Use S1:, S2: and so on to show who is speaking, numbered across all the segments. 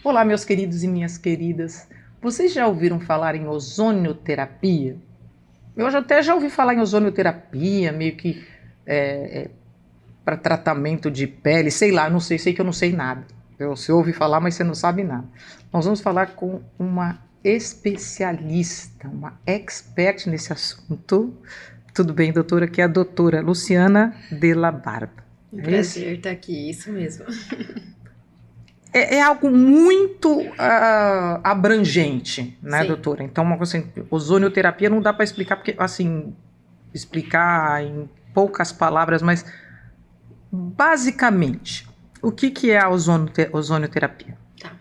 S1: Olá, meus queridos e minhas queridas. Vocês já ouviram falar em ozonioterapia? Eu até já ouvi falar em ozonioterapia, meio que para tratamento de pele, sei lá, não sei, sei que eu não sei nada. Você ouve falar, mas você não sabe nada. Nós vamos falar com uma especialista, uma expert nesse assunto. Tudo bem, doutora? Aqui é a doutora Luciana Della Barba.
S2: Um prazer estar aqui, isso mesmo.
S1: É algo muito abrangente, né,
S2: Sim.
S1: doutora? Então, uma coisa assim, ozonioterapia não dá para explicar, porque, assim, explicar em poucas palavras, mas basicamente, o que é a ozonioterapia?
S2: Tá.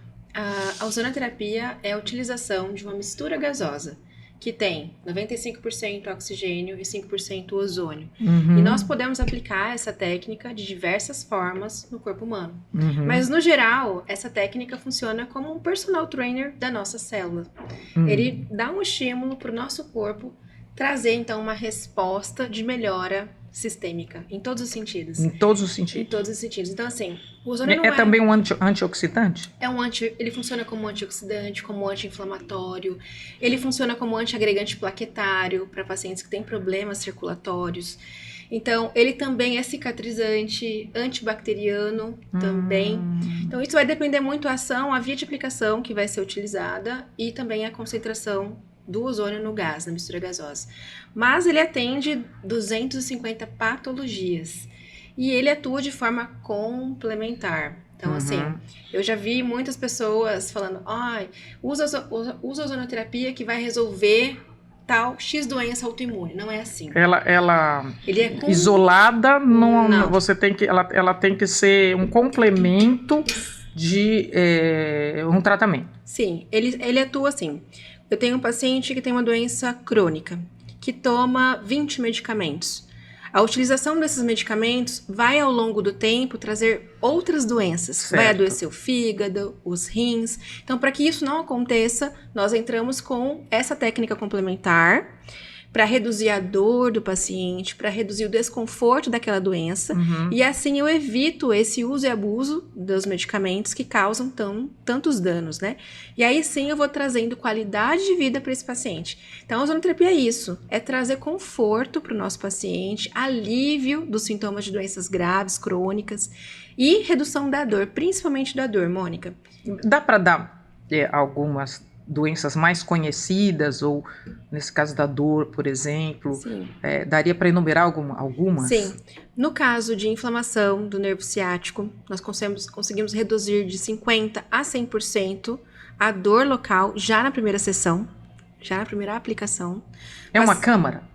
S2: A ozonoterapia é a utilização de uma mistura gasosa que tem 95% oxigênio e 5% ozônio.
S1: Uhum.
S2: E nós podemos aplicar essa técnica de diversas formas no corpo humano.
S1: Uhum.
S2: Mas, no geral, essa técnica funciona como um personal trainer da nossa célula. Ele dá um estímulo para o nosso corpo trazer, então, uma resposta de melhora sistêmica, em todos os sentidos.
S1: Em todos os sentidos?
S2: Em todos os sentidos. Então, assim, o ozônio não
S1: é também um antioxidante?
S2: Ele funciona como antioxidante, como anti-inflamatório. Ele funciona como antiagregante plaquetário para pacientes que têm problemas circulatórios. Então, ele também é cicatrizante, antibacteriano também. Então, isso vai depender muito da ação, a via de aplicação que vai ser utilizada e também a concentração do ozônio no gás, na mistura gasosa. Mas ele atende 250 patologias e ele atua de forma complementar. Então, assim, eu já vi muitas pessoas falando, usa ozonoterapia que vai resolver tal X doença autoimune. Não é assim.
S1: Ele é isolada, não. Você tem que, ela tem que ser um complemento de um tratamento.
S2: Sim, ele atua assim. Eu tenho um paciente que tem uma doença crônica, que toma 20 medicamentos. A utilização desses medicamentos vai, ao longo do tempo, trazer outras doenças.
S1: Certo.
S2: Vai adoecer o fígado, os rins. Então, para que isso não aconteça, nós entramos com essa técnica complementar para reduzir a dor do paciente, para reduzir o desconforto daquela doença. E assim eu evito esse uso e abuso dos medicamentos que causam tantos danos, né? E aí sim eu vou trazendo qualidade de vida para esse paciente. Então a ozonoterapia é isso, é trazer conforto para o nosso paciente, alívio dos sintomas de doenças graves, crônicas e redução da dor, principalmente da dor, Mônica.
S1: Dá para dar algumas doenças mais conhecidas, ou nesse caso da dor, por exemplo, daria para enumerar algumas?
S2: Sim. No caso de inflamação do nervo ciático, nós conseguimos reduzir de 50% a 100% a dor local já na primeira sessão, já na primeira aplicação.
S1: Uma câmara?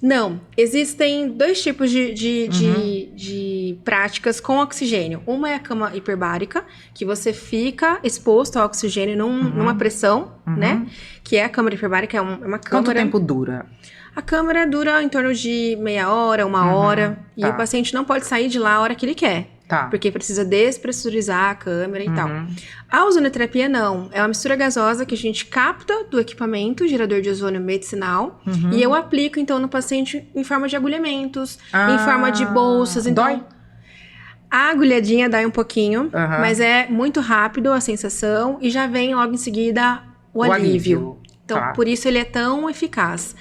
S2: Não, existem dois tipos de práticas com oxigênio. Uma é a cama hiperbárica, que você fica exposto ao oxigênio numa pressão, né? Que é a câmara hiperbárica, é uma câmara...
S1: Quanto tempo dura?
S2: A câmara dura em torno de meia hora, uma hora, e o paciente não pode sair de lá a hora que ele quer. Porque precisa despressurizar a câmera e tal. A ozonoterapia não. É uma mistura gasosa que a gente capta do equipamento, gerador de ozônio medicinal, e eu aplico, então, no paciente em forma de agulhamentos, em forma de bolsas. Então,
S1: dói?
S2: A agulhadinha dói um pouquinho, mas é muito rápido a sensação e já vem logo em seguida o alívio. Então, por isso ele é tão eficaz.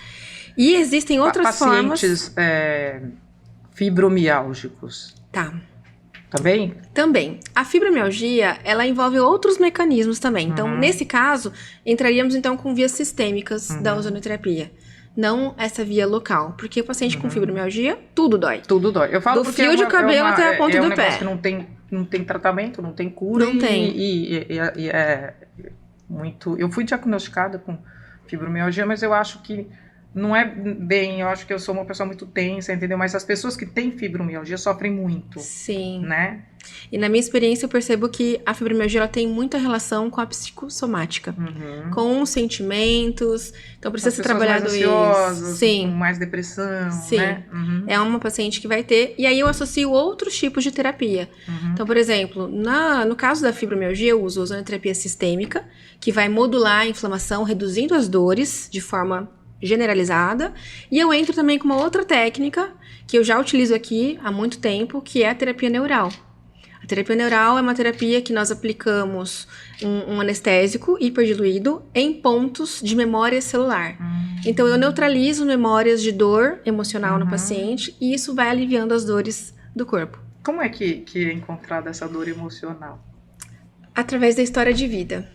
S2: E existem outras formas...
S1: Pacientes fibromiálgicos. Também?
S2: Também. A fibromialgia, ela envolve outros mecanismos também. Então, nesse caso, entraríamos então com vias sistêmicas da ozonoterapia. Não essa via local. Porque o paciente com fibromialgia, tudo dói.
S1: Tudo dói. Eu falo
S2: do fio de cabelo até a ponta do pé.
S1: Que não tem tratamento, não tem cura.
S2: Não tem.
S1: E é muito... Eu fui diagnosticada com fibromialgia, mas eu acho que não é bem, eu acho que eu sou uma pessoa muito tensa, entendeu? Mas as pessoas que têm fibromialgia sofrem muito.
S2: Sim.
S1: Né?
S2: E na minha experiência eu percebo que a fibromialgia ela tem muita relação com a psicossomática. Com os sentimentos. Então precisa ser trabalhado
S1: mais ansiosas,
S2: Sim.
S1: Com mais depressão,
S2: Sim.
S1: Né?
S2: É uma paciente que vai ter. E aí eu associo outros tipos de terapia. Então, por exemplo, no caso da fibromialgia, eu uso ozonoterapia sistêmica, que vai modular a inflamação, reduzindo as dores de forma generalizada, e eu entro também com uma outra técnica que eu já utilizo aqui há muito tempo, que é a terapia neural. A terapia neural é uma terapia que nós aplicamos um anestésico hiperdiluído em pontos de memória celular. Então, eu neutralizo memórias de dor emocional no paciente e isso vai aliviando as dores do corpo.
S1: Como é que é encontrada essa dor emocional?
S2: Através da história de vida.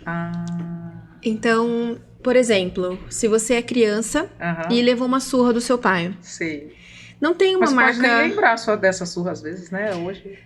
S2: Então, por exemplo, se você é criança e levou uma surra do seu pai.
S1: Sei.
S2: Não tem uma
S1: Mas
S2: marca...
S1: pode nem lembrar só dessa surra às vezes, né? Hoje...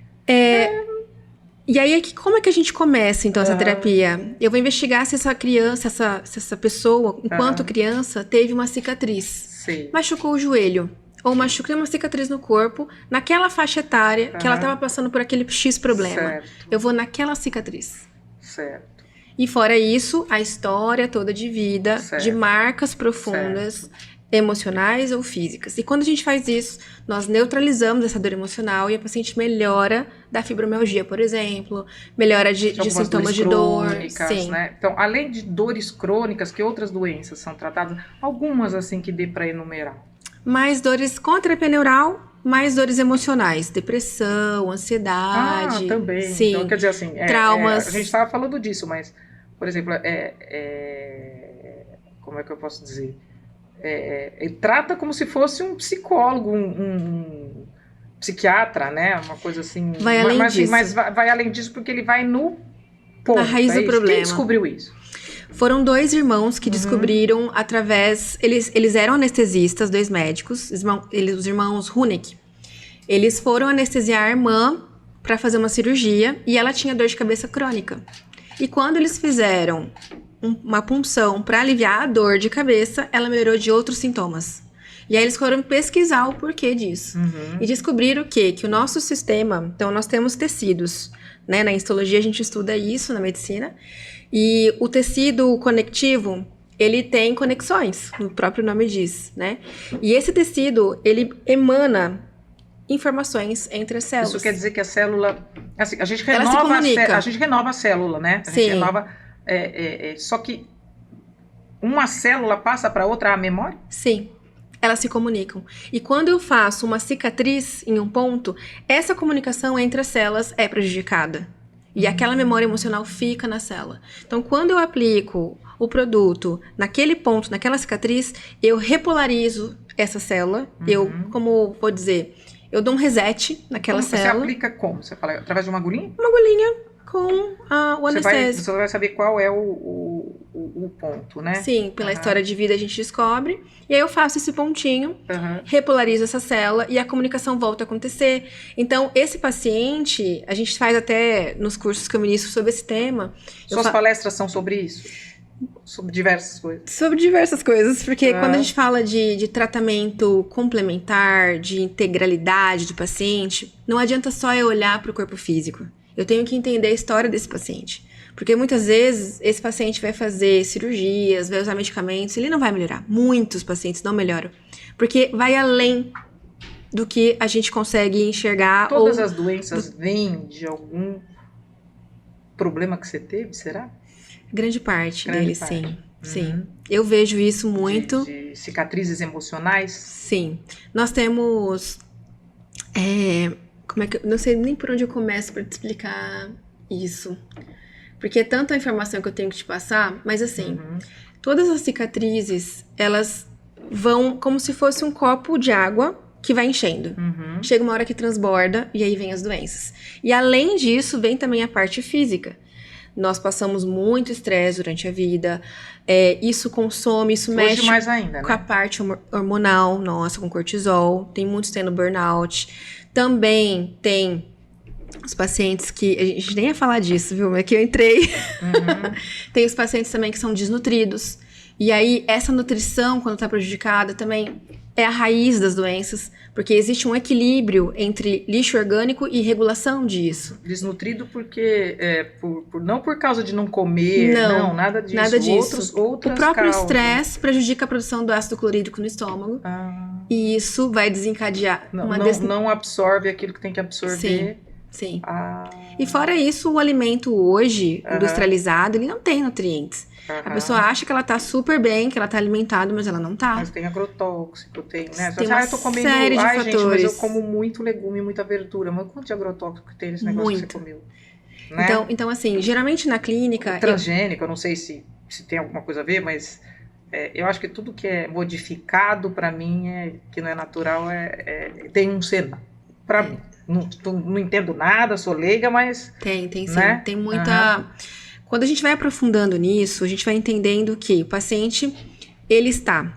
S2: E aí, como é que a gente começa, então, essa terapia? Eu vou investigar se essa criança, se essa pessoa, enquanto criança, teve uma cicatriz.
S1: Sei.
S2: Machucou o joelho. Ou machucou uma cicatriz no corpo, naquela faixa etária que ela estava passando por aquele X problema.
S1: Certo.
S2: Eu vou naquela cicatriz.
S1: Certo.
S2: E fora isso, a história toda de vida,
S1: Certo.
S2: de marcas profundas, emocionais ou físicas. E quando a gente faz isso, nós neutralizamos essa dor emocional e a paciente melhora da fibromialgia, por exemplo, melhora de sintomas de dor.
S1: Sim. Né? Então, além de dores crônicas, que outras doenças são tratadas? Algumas, assim, que dê para enumerar.
S2: Mais dores com a terapia neural, mais dores emocionais, depressão, ansiedade.
S1: Também.
S2: Sim.
S1: Então, quer dizer assim,
S2: traumas.
S1: A gente estava falando disso, mas, por exemplo, como é que eu posso dizer? Ele trata como se fosse um psicólogo, um psiquiatra, né? Uma coisa assim.
S2: Vai além disso.
S1: Mas vai além disso porque ele vai no ponto.
S2: Na raiz do problema.
S1: Quem descobriu isso?
S2: Foram 2 irmãos que descobriram através... Eles eram anestesistas, 2 médicos, os irmãos Huneck. Eles foram anestesiar a irmã para fazer uma cirurgia e ela tinha dor de cabeça crônica. E quando eles fizeram uma punção para aliviar a dor de cabeça, ela melhorou de outros sintomas. E aí eles foram pesquisar o porquê disso. E descobriram que o nosso sistema... Então, nós temos tecidos, né? Na histologia a gente estuda isso, na medicina. E o tecido conectivo, ele tem conexões, o próprio nome diz, né? E esse tecido, ele emana informações entre as células.
S1: Isso quer dizer que a célula... Assim, a gente
S2: Ela se comunica.
S1: A gente renova a célula, né? A gente renova... só que uma célula passa para outra a memória?
S2: Sim, elas se comunicam. E quando eu faço uma cicatriz em um ponto, essa comunicação entre as células é prejudicada. E aquela memória emocional fica na célula. Então, quando eu aplico o produto naquele ponto, naquela cicatriz, eu repolarizo essa célula. Eu, como vou dizer, eu dou um reset naquela célula.
S1: Você aplica como? Você fala através de uma agulhinha?
S2: Uma agulhinha com o anestésico.
S1: Você vai saber qual é o ponto, né?
S2: Sim, pela história de vida a gente descobre. E aí eu faço esse pontinho, repolarizo essa célula e a comunicação volta a acontecer. Então, esse paciente, a gente faz até nos cursos que eu ministro sobre esse tema.
S1: Suas palestras são sobre isso? Sobre diversas coisas?
S2: Sobre diversas coisas, porque quando a gente fala de tratamento complementar, de integralidade do paciente, não adianta só eu olhar para o corpo físico. Eu tenho que entender a história desse paciente. Porque muitas vezes esse paciente vai fazer cirurgias, vai usar medicamentos, ele não vai melhorar. Muitos pacientes não melhoram. Porque vai além do que a gente consegue enxergar.
S1: Todas as doenças vêm de algum problema que você teve, será?
S2: Grande parte deles, sim. Sim. Eu vejo isso muito.
S1: De cicatrizes emocionais?
S2: Sim. Nós temos... como é que eu não sei nem por onde eu começo para te explicar isso. Porque é tanta informação que eu tenho que te passar, mas assim, todas as cicatrizes, elas vão como se fosse um copo de água que vai enchendo. Chega uma hora que transborda e aí vem as doenças. E além disso, vem também a parte física. Nós passamos muito estresse durante a vida, isso consome, isso mexe
S1: mais ainda,
S2: com a parte hormonal nossa, com cortisol, tem muitos tendo burnout. Também tem os pacientes que... A gente nem ia falar disso, viu? Mas que eu entrei. Tem os pacientes também que são desnutridos. E aí, essa nutrição, quando está prejudicada, também é a raiz das doenças. Porque existe um equilíbrio entre lixo orgânico e regulação disso.
S1: Desnutrido porque... não por causa de não comer, não, nada disso.
S2: Nada disso.
S1: Outras
S2: o próprio
S1: causas.
S2: estresse prejudica a produção do ácido clorídrico no estômago. E isso vai desencadear
S1: não absorve aquilo que tem que absorver.
S2: Sim. Sim.
S1: Ah,
S2: E fora isso, o alimento hoje,
S1: Aham.
S2: industrializado, ele não tem nutrientes. A
S1: aham.
S2: pessoa acha que ela tá super bem, que ela tá alimentada, mas ela não tá.
S1: Mas tem agrotóxico, tem, né?
S2: Tem
S1: Você,
S2: uma
S1: eu tô comendo.
S2: série de
S1: Ai, gente, mas eu
S2: fatores.
S1: como muito legume, muita verdura. Mas quanto de agrotóxico tem nesse negócio que
S2: Muito.
S1: você comeu? Né?
S2: Então, assim, geralmente na clínica,
S1: Transgênico, eu não sei se tem alguma coisa a ver, mas eu acho que tudo que é modificado, pra mim, que não é natural, tem um senão. Pra mim. Não entendo nada, sou leiga, mas.
S2: tem sim.
S1: Né?
S2: Tem muita. Quando a gente vai aprofundando nisso, a gente vai entendendo que o paciente, ele está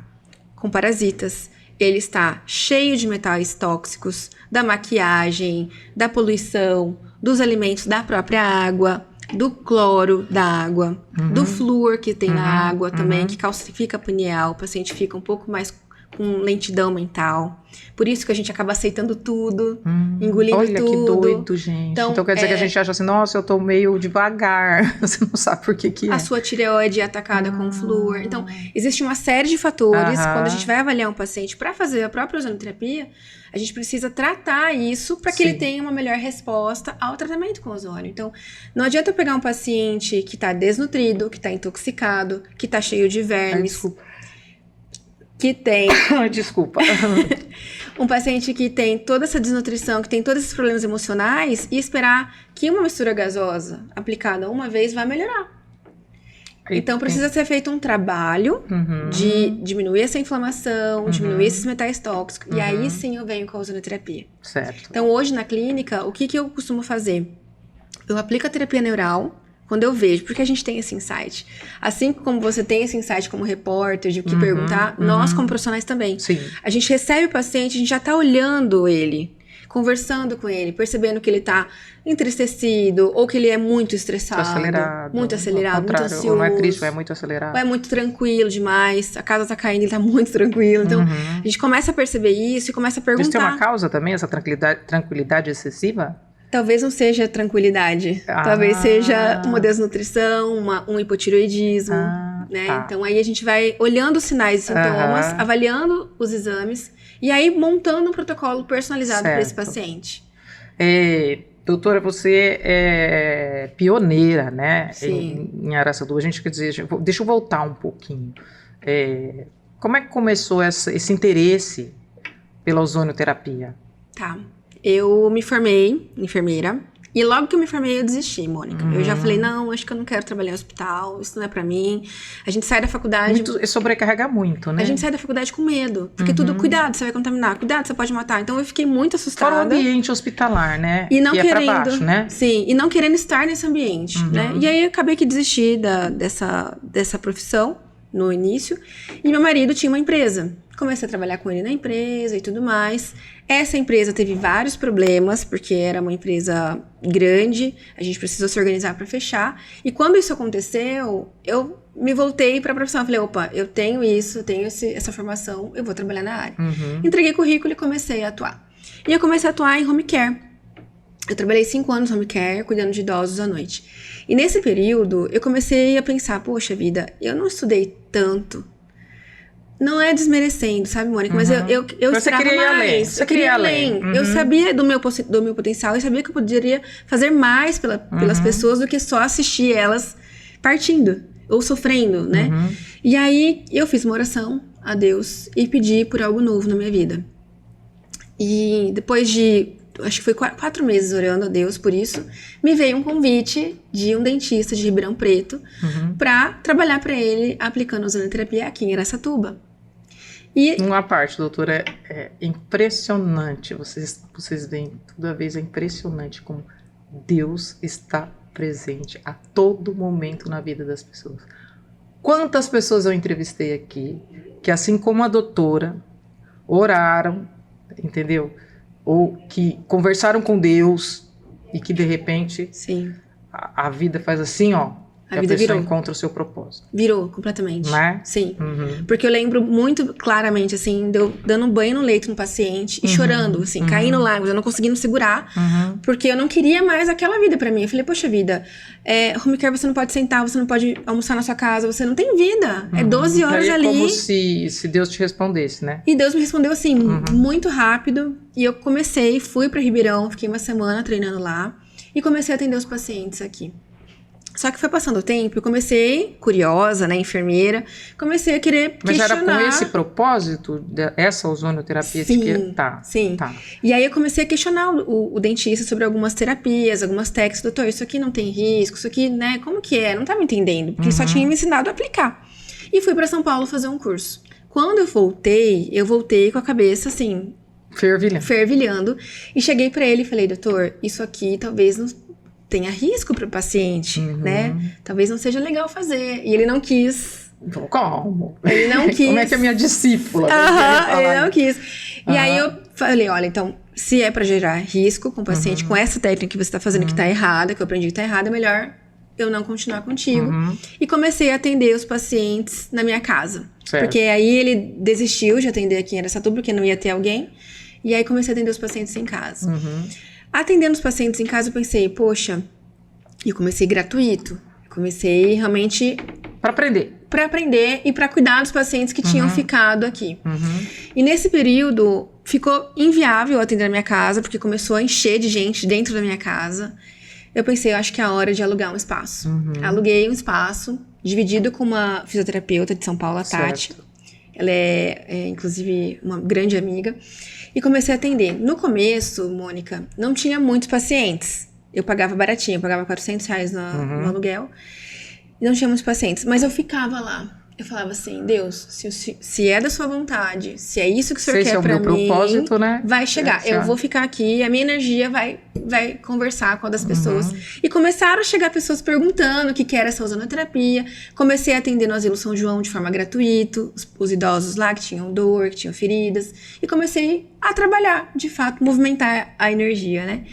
S2: com parasitas, ele está cheio de metais tóxicos, da maquiagem, da poluição, dos alimentos da própria água, do cloro da água, do flúor que tem na água também, que calcifica a pineal, o paciente fica um pouco mais com lentidão mental. Por isso que a gente acaba aceitando tudo, engolindo
S1: Olha
S2: tudo.
S1: que doido, gente. Então quer dizer que a gente acha assim, nossa, eu tô meio devagar. Você não sabe por que é.
S2: A sua tireoide é atacada com flúor. Então, existe uma série de fatores. Quando a gente vai avaliar um paciente para fazer a própria ozonoterapia, a gente precisa tratar isso para que ele tenha uma melhor resposta ao tratamento com ozônio. Então, não adianta eu pegar um paciente que está desnutrido, que está intoxicado, que está cheio de vermes.
S1: Desculpa.
S2: Que tem...
S1: Desculpa.
S2: Um paciente que tem toda essa desnutrição, que tem todos esses problemas emocionais e esperar que uma mistura gasosa aplicada uma vez vai melhorar. Então, precisa ser feito um trabalho de diminuir essa inflamação, diminuir esses metais tóxicos. E aí, sim, eu venho com a ozonoterapia.
S1: Certo.
S2: Então, hoje, na clínica, o que eu costumo fazer? Eu aplico a terapia neural quando eu vejo, porque a gente tem esse insight. Assim como você tem esse insight como repórter, de o que perguntar, nós, como profissionais, também.
S1: Sim.
S2: A gente recebe o paciente, a gente já tá olhando ele, conversando com ele, percebendo que ele tá entristecido, ou que ele é muito estressado, muito acelerado, muito ansioso.
S1: Ou não é triste, ou é muito acelerado.
S2: Ou é muito tranquilo demais, a casa tá caindo, ele tá muito tranquilo. Então, a gente começa a perceber isso e começa a perguntar.
S1: Isso tem uma causa também, essa tranquilidade excessiva?
S2: Talvez não seja tranquilidade, talvez seja uma desnutrição, um hipotireoidismo, né?
S1: Tá.
S2: Então aí a gente vai olhando os sinais e sintomas, avaliando os exames e aí montando um protocolo personalizado para esse paciente.
S1: Doutora, você é pioneira, né?
S2: Sim.
S1: Em Araçatuba. A gente quer dizer, deixa eu voltar um pouquinho. Como é que começou esse interesse pela ozonioterapia?
S2: Tá. Eu me formei enfermeira e logo que eu me formei eu desisti, Mônica. Eu já falei, não, acho que eu não quero trabalhar em hospital, isso não é pra mim. A gente sai da faculdade...
S1: Sobrecarrega muito, né?
S2: A gente sai da faculdade com medo, porque tudo, cuidado, você vai contaminar, cuidado, você pode matar. Então eu fiquei muito assustada.
S1: Fora o ambiente hospitalar, né?
S2: E não
S1: que
S2: querendo,
S1: é pra baixo, né?
S2: Sim, e não querendo estar nesse ambiente, né? E aí eu acabei que desisti dessa profissão no início. E meu marido tinha uma empresa. Comecei a trabalhar com ele na empresa e tudo mais. Essa empresa teve vários problemas, porque era uma empresa grande, a gente precisou se organizar para fechar. E quando isso aconteceu, eu me voltei para a profissão. Eu falei, opa, eu tenho isso, eu tenho essa formação, eu vou trabalhar na área. Entreguei currículo e comecei a atuar. E eu comecei a atuar em home care. Eu trabalhei 5 anos no home care, cuidando de idosos à noite. E nesse período, eu comecei a pensar, poxa vida, eu não estudei tanto. Não é desmerecendo, sabe, Mônica? Mas eu esperava mais.
S1: Você queria além.
S2: Eu sabia do meu potencial, eu sabia que eu poderia fazer mais pelas pessoas do que só assistir elas partindo ou sofrendo, né? E aí, eu fiz uma oração a Deus e pedi por algo novo na minha vida. E depois de, acho que foi 4 meses orando a Deus por isso, me veio um convite de um dentista de Ribeirão Preto para trabalhar para ele aplicando ozonoterapia aqui em Araçatuba. E
S1: uma parte, doutora, é impressionante. Vocês veem, toda vez é impressionante como Deus está presente a todo momento na vida das pessoas. Quantas pessoas eu entrevistei aqui que, assim como a doutora, oraram, entendeu? Ou que conversaram com Deus e que de repente
S2: sim.
S1: A vida faz assim, ó.
S2: A
S1: que
S2: vida
S1: a pessoa
S2: virou.
S1: encontra o seu propósito.
S2: Virou, completamente.
S1: Não é?
S2: Sim.
S1: Uhum.
S2: Porque eu lembro muito claramente, assim, de eu dando um banho no leito no paciente e chorando, assim, caindo lágrimas, eu não conseguindo segurar, porque eu não queria mais aquela vida pra mim. Eu falei, poxa vida, home care você não pode sentar, você não pode almoçar na sua casa, você não tem vida. É 12 horas
S1: Aí é
S2: ali.
S1: como se Deus te respondesse, né?
S2: E Deus me respondeu assim, muito rápido. E eu fui pra Ribeirão, fiquei uma semana treinando lá e comecei a atender os pacientes aqui. Só que foi passando o tempo, eu comecei, curiosa, né, enfermeira, comecei a querer questionar.
S1: Mas era com esse propósito, essa ozonioterapia?
S2: Sim, sim.
S1: Tá.
S2: E aí eu comecei a questionar o dentista sobre algumas terapias, algumas técnicas. Doutor, isso aqui não tem risco, isso aqui, né, como que é? Não tava entendendo, porque ele só tinha me ensinado a aplicar. E fui pra São Paulo fazer um curso. Quando eu voltei com a cabeça, assim, fervilhando. E cheguei pra ele e falei, doutor, isso aqui talvez não tenha risco para o paciente, né? Talvez não seja legal fazer. E ele não quis.
S1: Como?
S2: Ele não quis.
S1: Como é que é minha discípula?
S2: Ele não quis. E aí eu falei, olha, então, se é para gerar risco com o paciente, com essa técnica que você está fazendo que está errada, que eu aprendi que está errada, é melhor eu não continuar contigo. E comecei a atender os pacientes na minha casa.
S1: Certo.
S2: Porque aí ele desistiu de atender aqui em Araçatuba, porque não ia ter alguém. E aí comecei a atender os pacientes em casa. Atendendo os pacientes em casa, eu pensei, poxa, eu comecei gratuito. Eu comecei realmente...
S1: Para aprender.
S2: Para aprender e para cuidar dos pacientes que tinham ficado aqui. E nesse período, ficou inviável atender na minha casa, porque começou a encher de gente dentro da minha casa. Eu pensei, eu acho que é a hora de alugar um espaço. Aluguei um espaço, dividido com uma fisioterapeuta de São Paulo, a Tati. Ela é, inclusive, uma grande amiga. E comecei a atender. No começo, Mônica, não tinha muitos pacientes. Eu pagava baratinho, eu pagava R$400 no aluguel. E não tinha muitos pacientes. Mas eu ficava lá. Eu falava assim, Deus, se é da sua vontade, se é isso que o Senhor quer pra mim, propósito, né? Vai chegar. Eu vou ficar aqui, a minha energia vai conversar com a das pessoas. E começaram a chegar pessoas perguntando o que era essa ozonoterapia. Comecei a atender no Asilo São João de forma gratuita, os idosos lá que tinham dor, que tinham feridas. E comecei a trabalhar, de fato, movimentar a energia, né?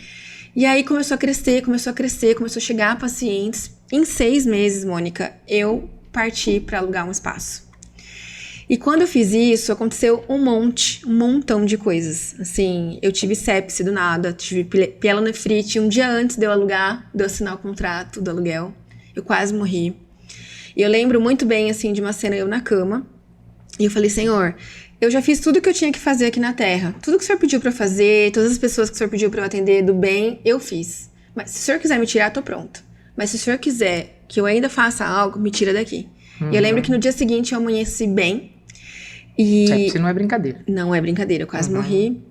S2: E aí começou a crescer, começou a chegar pacientes. Em 6 meses, Mônica, eu parti para alugar um espaço. E quando eu fiz isso, aconteceu um montão de coisas. Assim, eu tive sepse do nada, tive pielonefrite um dia antes de eu alugar, de eu assinar o contrato do aluguel. Eu quase morri. E eu lembro muito bem, assim, de uma cena eu na cama. E eu falei, Senhor, eu já fiz tudo que eu tinha que fazer aqui na Terra. Tudo que o Senhor pediu para eu fazer, todas as pessoas que o Senhor pediu para eu atender do bem, eu fiz. Mas se o Senhor quiser me tirar, tô pronta. Mas se o Senhor quiser que eu ainda faça algo, me tira daqui. E eu lembro que no dia seguinte eu amanheci bem. E
S1: sepse não é brincadeira.
S2: Não é brincadeira, eu quase morri.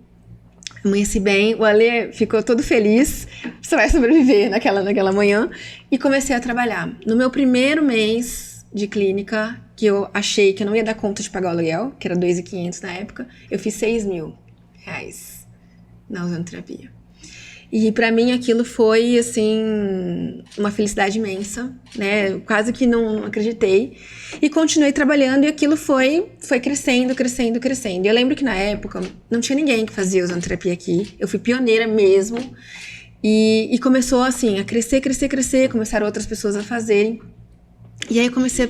S2: Amanheci bem, o Ale ficou todo feliz. Você vai sobreviver naquela manhã. E comecei a trabalhar. No meu primeiro mês de clínica, que eu achei que eu não ia dar conta de pagar o aluguel, que era R$2.500 na época, eu fiz R$6.000 na ozonoterapia. E pra mim aquilo foi, assim, uma felicidade imensa, né? Eu quase que não acreditei. E continuei trabalhando e aquilo foi crescendo. E eu lembro que na época não tinha ninguém que fazia ozonoterapia aqui. Eu fui pioneira mesmo. E começou, assim, a crescer. Começaram outras pessoas a fazerem. E aí eu comecei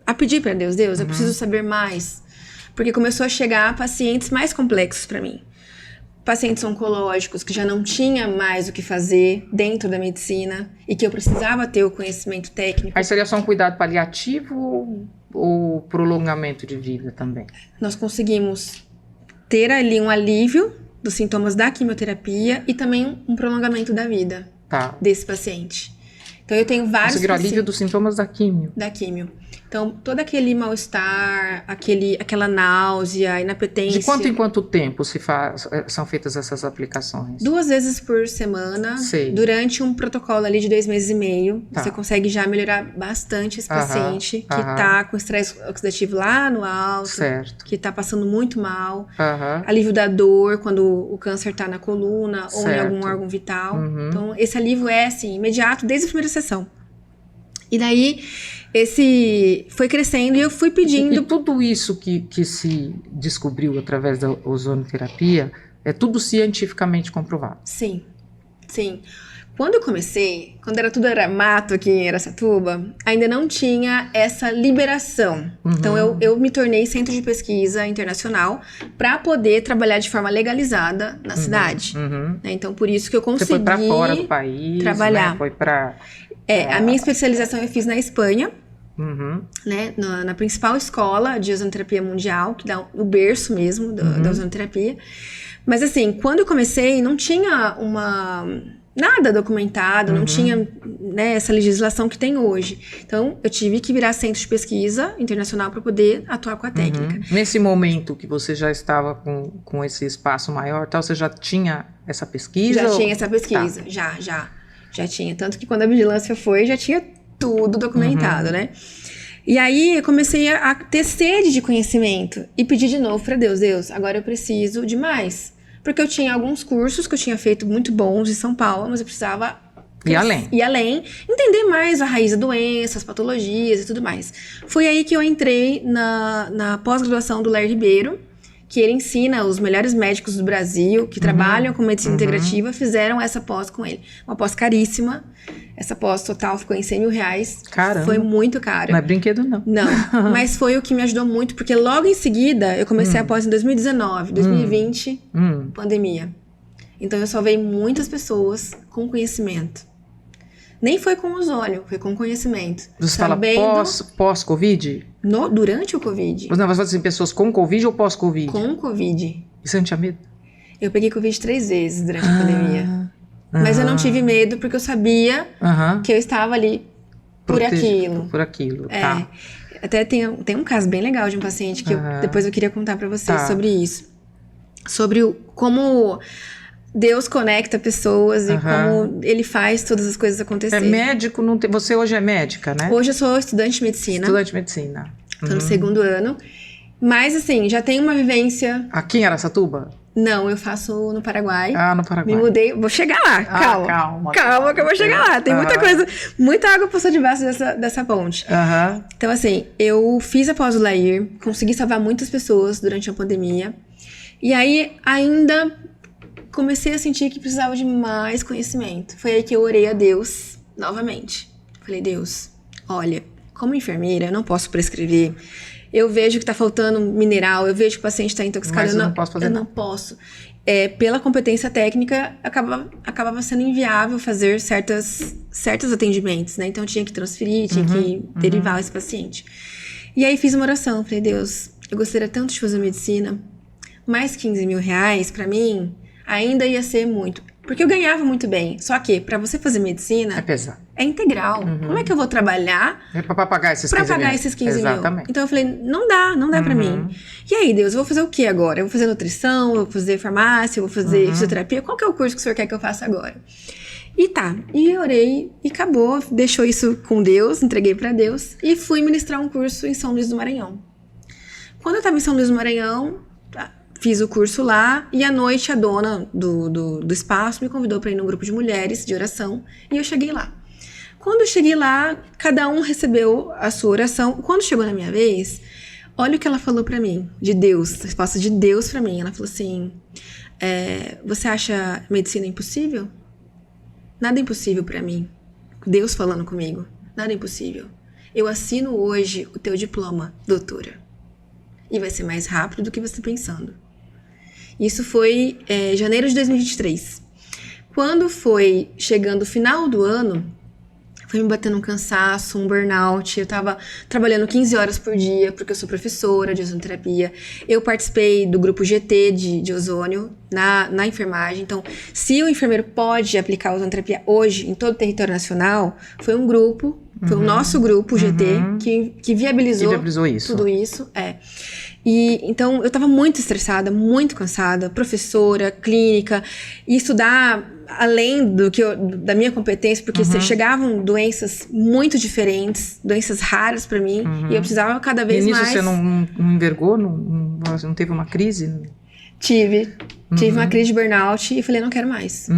S2: a pedir pra Deus, eu preciso saber mais. Porque começou a chegar pacientes mais complexos pra mim. Pacientes oncológicos que já não tinha mais o que fazer dentro da medicina e que eu precisava ter o conhecimento técnico.
S1: Aí seria só um cuidado paliativo ou prolongamento de vida também?
S2: Nós conseguimos ter ali um alívio dos sintomas da quimioterapia e também um prolongamento da vida desse paciente. Então eu tenho vários
S1: conseguiram alívio dos sintomas da quimio?
S2: Da quimio. Então, todo aquele mal-estar, aquela náusea, inapetência...
S1: De quanto em quanto tempo são feitas essas aplicações?
S2: 2 vezes por semana, durante um protocolo ali de 2 meses e meio. Você consegue já melhorar bastante esse paciente que tá com estresse oxidativo lá no alto, que tá passando muito mal. Alívio da dor quando o câncer tá na coluna ou em algum órgão vital. Então, esse alívio é, assim, imediato desde a primeira sessão. E daí... esse foi crescendo e eu fui pedindo...
S1: E tudo isso que se descobriu através da ozonoterapia é tudo cientificamente comprovado?
S2: Sim. Sim. Quando eu comecei, tudo era mato aqui em Araçatuba, ainda não tinha essa liberação. Então, eu me tornei centro de pesquisa internacional para poder trabalhar de forma legalizada na cidade. Né? Então, por isso que eu consegui
S1: Você foi para fora do país,
S2: trabalhar.
S1: Né? Foi para...
S2: A minha especialização eu fiz na Espanha, né? Na principal escola de ozonoterapia mundial, que dá o berço mesmo da ozonoterapia. Mas assim, quando eu comecei, não tinha nada documentado, não tinha, né, essa legislação que tem hoje. Então, eu tive que virar centro de pesquisa internacional para poder atuar com a técnica.
S1: Nesse momento que você já estava com esse espaço maior, tal, você já tinha essa pesquisa?
S2: Já tinha essa pesquisa, já tinha. Tanto que quando a vigilância foi, já tinha tudo documentado, né? E aí, eu comecei a ter sede de conhecimento e pedir de novo para Deus, agora eu preciso de mais. Porque eu tinha alguns cursos que eu tinha feito muito bons em São Paulo, mas eu precisava
S1: ir além,
S2: entender mais a raiz da doença, as patologias e tudo mais. Foi aí que eu entrei na pós-graduação do Lair Ribeiro, que ele ensina os melhores médicos do Brasil, que trabalham com medicina integrativa, fizeram essa pós com ele. Uma pós caríssima. Essa pós total ficou em R$100.000.
S1: Caramba.
S2: Foi muito caro.
S1: Não é brinquedo, não.
S2: Não, mas foi o que me ajudou muito, porque logo em seguida, eu comecei a pós em 2019, 2020, pandemia. Então, eu salvei muitas pessoas com conhecimento. Nem foi com ozônio, foi com conhecimento.
S1: Você fala pós-Covid?
S2: Durante o Covid.
S1: Não, você fala assim, pessoas com Covid ou pós-Covid?
S2: Com Covid.
S1: E você não tinha medo?
S2: Eu peguei Covid 3 vezes durante a pandemia. Mas eu não tive medo, porque eu sabia que eu estava ali por aquilo.
S1: Por aquilo, tá.
S2: Até tem um caso bem legal de um paciente que depois eu queria contar pra vocês sobre isso. Sobre como Deus conecta pessoas e como ele faz todas as coisas acontecerem.
S1: É médico, não tem... Você hoje é médica, né?
S2: Hoje eu sou estudante de medicina.
S1: Estudante de medicina.
S2: Tô no 2º ano. Mas, assim, já tenho uma vivência...
S1: Aqui em Araçatuba?
S2: Não, eu faço no Paraguai.
S1: No Paraguai.
S2: Me mudei, vou chegar lá, calma que eu vou chegar lá. Tem muita coisa, muita água passou debaixo dessa ponte. Então, assim, eu fiz a pós do Lair, consegui salvar muitas pessoas durante a pandemia. E aí, ainda comecei a sentir que precisava de mais conhecimento. Foi aí que eu orei a Deus novamente. Falei, Deus, olha, como enfermeira, eu não posso prescrever. Eu vejo que tá faltando mineral, eu vejo que o paciente tá intoxicado.
S1: Mas eu não posso fazer nada.
S2: Não posso. Pela competência técnica, acabava sendo inviável fazer certos atendimentos, né? Então, eu tinha que transferir, tinha que derivar esse paciente. E aí, fiz uma oração. Falei, Deus, eu gostaria tanto de fazer medicina, mais R$15.000 pra mim, ainda ia ser muito. Porque eu ganhava muito bem. Só que, pra você fazer medicina...
S1: É pesado.
S2: É integral. Como é que eu vou trabalhar...
S1: É pra pagar esses 15 mil.
S2: Pra pagar esses 15
S1: Exatamente.
S2: mil. Então eu falei, não dá pra mim. E aí, Deus, eu vou fazer o que agora? Eu vou fazer nutrição, eu vou fazer farmácia, eu vou fazer fisioterapia? Qual que é o curso que o senhor quer que eu faça agora? E orei, e acabou. Deixou isso com Deus, entreguei pra Deus. E fui ministrar um curso em São Luís do Maranhão. Quando eu tava em São Luís do Maranhão... Fiz o curso lá e à noite a dona do espaço me convidou para ir num grupo de mulheres de oração e eu cheguei lá. Quando eu cheguei lá, cada um recebeu a sua oração. Quando chegou na minha vez, olha o que ela falou para mim, de Deus, a resposta de Deus para mim. Ela falou assim, você acha medicina impossível? Nada é impossível para mim. Deus falando comigo, nada é impossível. Eu assino hoje o teu diploma, doutora. E vai ser mais rápido do que você está pensando. Isso foi janeiro de 2023. Quando foi chegando o final do ano, foi me batendo um cansaço, um burnout. Eu tava trabalhando 15 horas por dia, porque eu sou professora de ozonoterapia. Eu participei do grupo GT de ozônio na enfermagem. Então, se o enfermeiro pode aplicar ozonoterapia hoje em todo o território nacional, foi um grupo, foi o nosso grupo GT que viabilizou
S1: isso.
S2: Tudo isso. E então eu tava muito estressada, muito cansada, professora, clínica, e estudar além da minha competência, porque chegavam doenças muito diferentes, doenças raras pra mim, e eu precisava cada vez mais...
S1: E nisso você não envergou? Não teve uma crise?
S2: Tive uma crise de burnout e falei, não quero mais.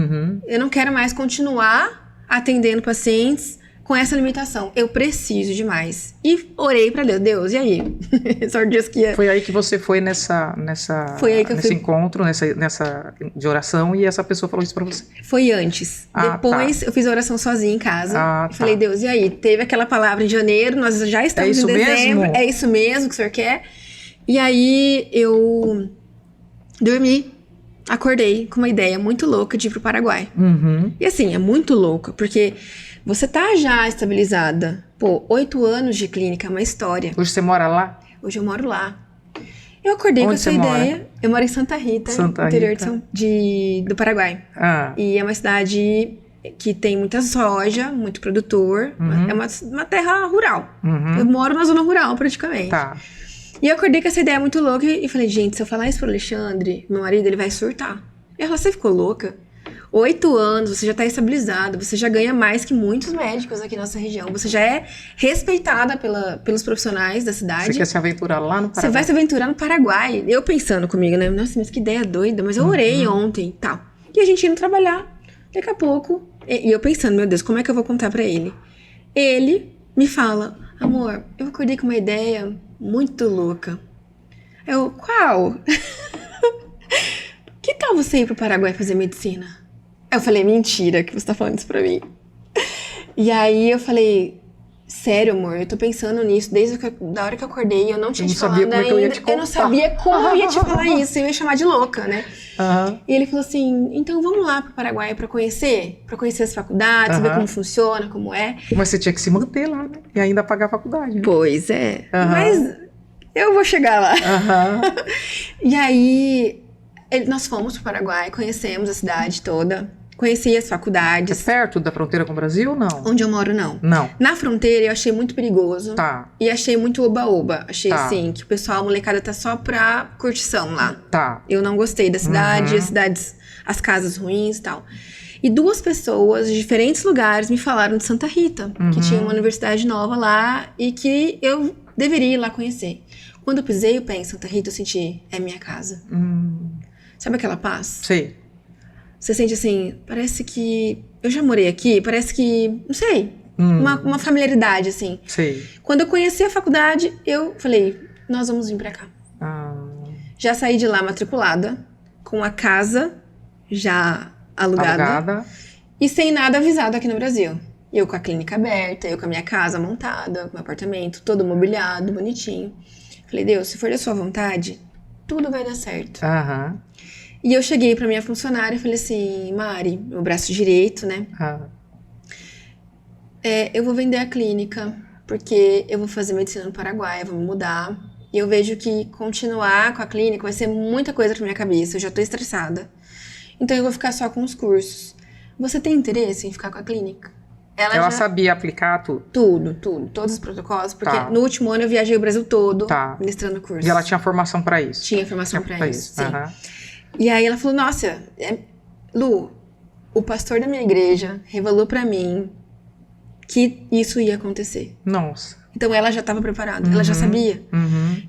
S2: Eu não quero mais continuar atendendo pacientes com essa limitação. Eu preciso de mais. E orei pra Deus. Deus, e aí? Só disse que ia...
S1: Foi aí que você foi
S2: Foi aí que eu
S1: nesse
S2: fui...
S1: encontro, nessa de oração, e essa pessoa falou isso pra você.
S2: Foi antes. Depois eu fiz a oração sozinha em casa. Falei, Deus, e aí? Teve aquela palavra em janeiro, nós já estamos em dezembro.
S1: Mesmo?
S2: É isso mesmo que o senhor quer? E aí eu dormi, acordei com uma ideia muito louca de ir pro Paraguai. E assim, é muito louca, porque você tá já estabilizada. Pô, 8 anos de clínica, é uma história.
S1: Hoje você mora lá?
S2: Hoje eu moro lá. Eu acordei com essa ideia. Eu moro em Santa Rita, interior do Paraguai. E é uma cidade que tem muita soja, muito produtor. É uma terra rural. Eu moro na zona rural, praticamente.
S1: Tá.
S2: E eu acordei com essa ideia muito louca e falei, gente, se eu falar isso pro Alexandre, meu marido, ele vai surtar. Ela falou, você ficou louca? 8 anos, você já tá estabilizada, você já ganha mais que muitos médicos aqui na nossa região, você já é respeitada pelos profissionais da cidade.
S1: Você quer se aventurar lá no Paraguai? Você
S2: vai se aventurar no Paraguai. Eu pensando comigo, né? Nossa, mas que ideia doida, mas eu orei ontem e tal. E a gente indo trabalhar, daqui a pouco, e eu pensando, meu Deus, como é que eu vou contar pra ele? Ele me fala, amor, eu acordei com uma ideia muito louca. Eu, qual? Que tal você ir pro Paraguai fazer medicina? Eu falei, mentira que você tá falando isso pra mim. E aí eu falei, sério, amor, eu tô pensando nisso desde da hora que eu acordei, eu não tinha te falado ainda. Eu não sabia como eu ia te falar isso, eu ia chamar de louca, né? E ele falou assim, então vamos lá pro Paraguai pra conhecer as faculdades, ver como funciona, como é.
S1: Mas você tinha que se manter lá, né? E ainda pagar a faculdade, né?
S2: Pois é, mas eu vou chegar lá. E aí, nós fomos pro Paraguai, conhecemos a cidade toda. Conheci as faculdades.
S1: É perto da fronteira com o Brasil ou não?
S2: Onde eu moro, não.
S1: Não.
S2: Na fronteira, eu achei muito perigoso.
S1: Tá.
S2: E achei muito oba-oba. Achei, assim, que o pessoal, a molecada tá só pra curtição lá.
S1: Tá.
S2: Eu não gostei da cidade, as casas ruins e tal. E 2 pessoas de diferentes lugares me falaram de Santa Rita. Que tinha uma universidade nova lá e que eu deveria ir lá conhecer. Quando eu pisei o pé em Santa Rita, eu senti, é minha casa. Sabe aquela paz?
S1: Sei.
S2: Você sente assim, parece que eu já morei aqui, parece que, não sei, uma familiaridade, assim.
S1: Sei.
S2: Quando eu conheci a faculdade, eu falei, nós vamos vir pra cá. Já saí de lá matriculada, com a casa já alugada. E sem nada avisado aqui no Brasil. Eu com a clínica aberta, eu com a minha casa montada, com o meu apartamento todo mobiliado, bonitinho. Falei, Deus, se for da sua vontade, tudo vai dar certo. E eu cheguei pra minha funcionária e falei assim, Mari, meu braço direito, né? Eu vou vender a clínica, porque eu vou fazer medicina no Paraguai, eu vou me mudar. E eu vejo que continuar com a clínica vai ser muita coisa pra minha cabeça, eu já tô estressada. Então eu vou ficar só com os cursos. Você tem interesse em ficar com a clínica?
S1: Ela sabia aplicar tudo?
S2: Tudo. Todos os protocolos. Porque no último ano eu viajei o Brasil todo ministrando cursos.
S1: E ela tinha formação pra isso?
S2: Tinha formação pra isso, sim. E aí ela falou, nossa, Lu, o pastor da minha igreja revelou pra mim que isso ia acontecer.
S1: Nossa.
S2: Então ela já estava preparada, ela já sabia.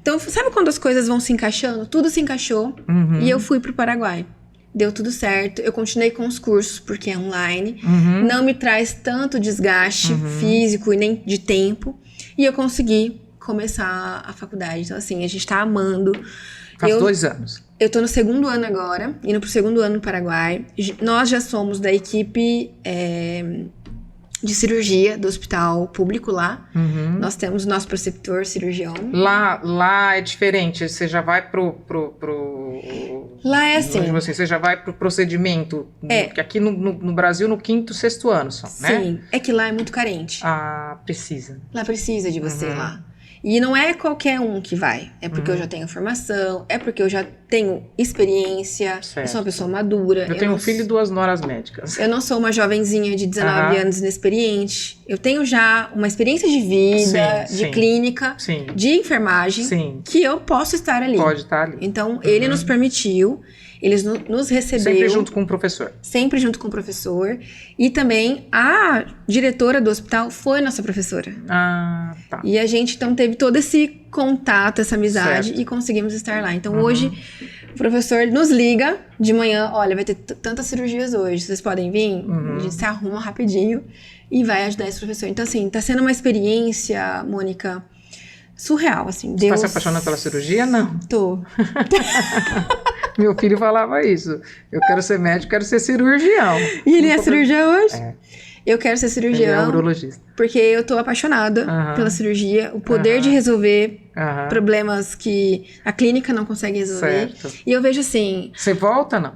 S2: Então, sabe quando as coisas vão se encaixando? Tudo se encaixou e eu fui pro Paraguai. Deu tudo certo, eu continuei com os cursos, porque é online. Não me traz tanto desgaste físico e nem de tempo. E eu consegui começar a faculdade. Então, assim, a gente tá amando.
S1: Faz 2 anos.
S2: Eu tô no 2º ano agora, indo pro 2º ano no Paraguai. Nós já somos da equipe de cirurgia do hospital público lá. Nós temos o nosso preceptor cirurgião.
S1: Lá é diferente, você já vai pro
S2: lá é assim.
S1: Você já vai pro procedimento. Porque aqui no Brasil, no 5º, 6º ano só, né?
S2: Sim, é que lá é muito carente.
S1: Precisa.
S2: Lá precisa de você lá. E não é qualquer um que vai. É porque eu já tenho formação, é porque eu já tenho experiência, eu sou uma pessoa madura.
S1: Eu tenho um filho e 2 noras médicas.
S2: Eu não sou uma jovenzinha de 19 anos inexperiente. Eu tenho já uma experiência de vida, de clínica, de enfermagem, que eu posso estar ali.
S1: Pode estar ali.
S2: Então, ele nos permitiu, ele nos recebeu.
S1: Sempre junto com o professor.
S2: Sempre junto com o professor. E também a diretora do hospital foi nossa professora.
S1: Tá.
S2: E a gente, então, teve todo esse contato, essa amizade e conseguimos estar lá. Então, hoje, O professor nos liga de manhã, olha, vai ter tantas cirurgias hoje, vocês podem vir? A gente se arruma rapidinho e vai ajudar esse professor. Então, assim, tá sendo uma experiência, Mônica, surreal, assim.
S1: Você
S2: Deus...
S1: tá se apaixonando pela cirurgia? Não.
S2: Tô.
S1: Meu filho falava isso. Eu quero ser médico, quero ser cirurgião.
S2: E ele é cirurgião hoje?
S1: É.
S2: Eu quero ser cirurgião.
S1: Ele é urologista.
S2: Porque eu tô apaixonada pela cirurgia. O poder de resolver problemas que a clínica não consegue resolver.
S1: Certo.
S2: E eu vejo assim...
S1: Você volta, não?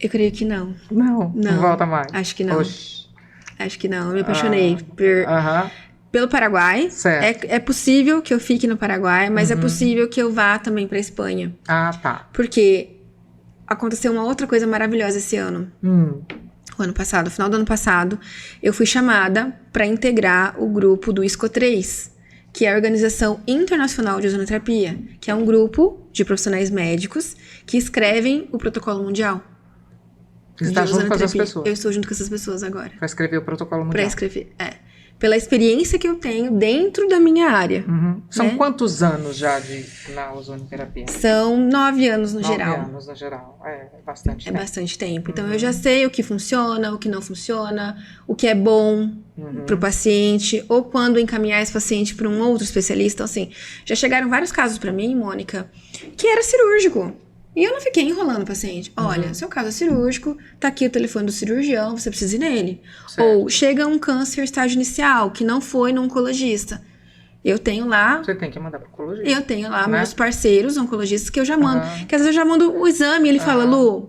S2: Eu creio que não.
S1: Não volta mais.
S2: Acho que não.
S1: Oxi.
S2: Acho que não. Eu me apaixonei pelo Paraguai.
S1: Certo.
S2: É possível que eu fique no Paraguai, mas é possível que eu vá também pra Espanha.
S1: Ah, tá.
S2: Porque aconteceu uma outra coisa maravilhosa esse ano. O ano passado, no final do ano passado, eu fui chamada para integrar o grupo do ISCO3, que é a Organização Internacional de Ozonoterapia, que é um grupo de profissionais médicos que escrevem o protocolo mundial.
S1: Você está junto com essas pessoas?
S2: Eu estou junto com essas pessoas agora.
S1: Para escrever o protocolo mundial?
S2: Para escrever, pela experiência que eu tenho dentro da minha área.
S1: São quantos anos já na ozonoterapia?
S2: São 9 anos no
S1: 9
S2: geral.
S1: 9 anos no geral. É bastante tempo.
S2: É bastante tempo. Então, eu já sei o que funciona, o que não funciona, o que é bom para o paciente, ou quando encaminhar esse paciente para um outro especialista. Então, assim, já chegaram vários casos para mim, Mônica, que era cirúrgico. E eu não fiquei enrolando o paciente. Olha, seu caso é cirúrgico, tá aqui o telefone do cirurgião, você precisa ir nele.
S1: Certo.
S2: Ou chega um câncer estágio inicial, que não foi no oncologista. Eu tenho lá...
S1: Você tem que mandar pro oncologista.
S2: Eu tenho lá meus parceiros oncologistas que eu já mando. Que às vezes eu já mando o exame e ele fala, Lu,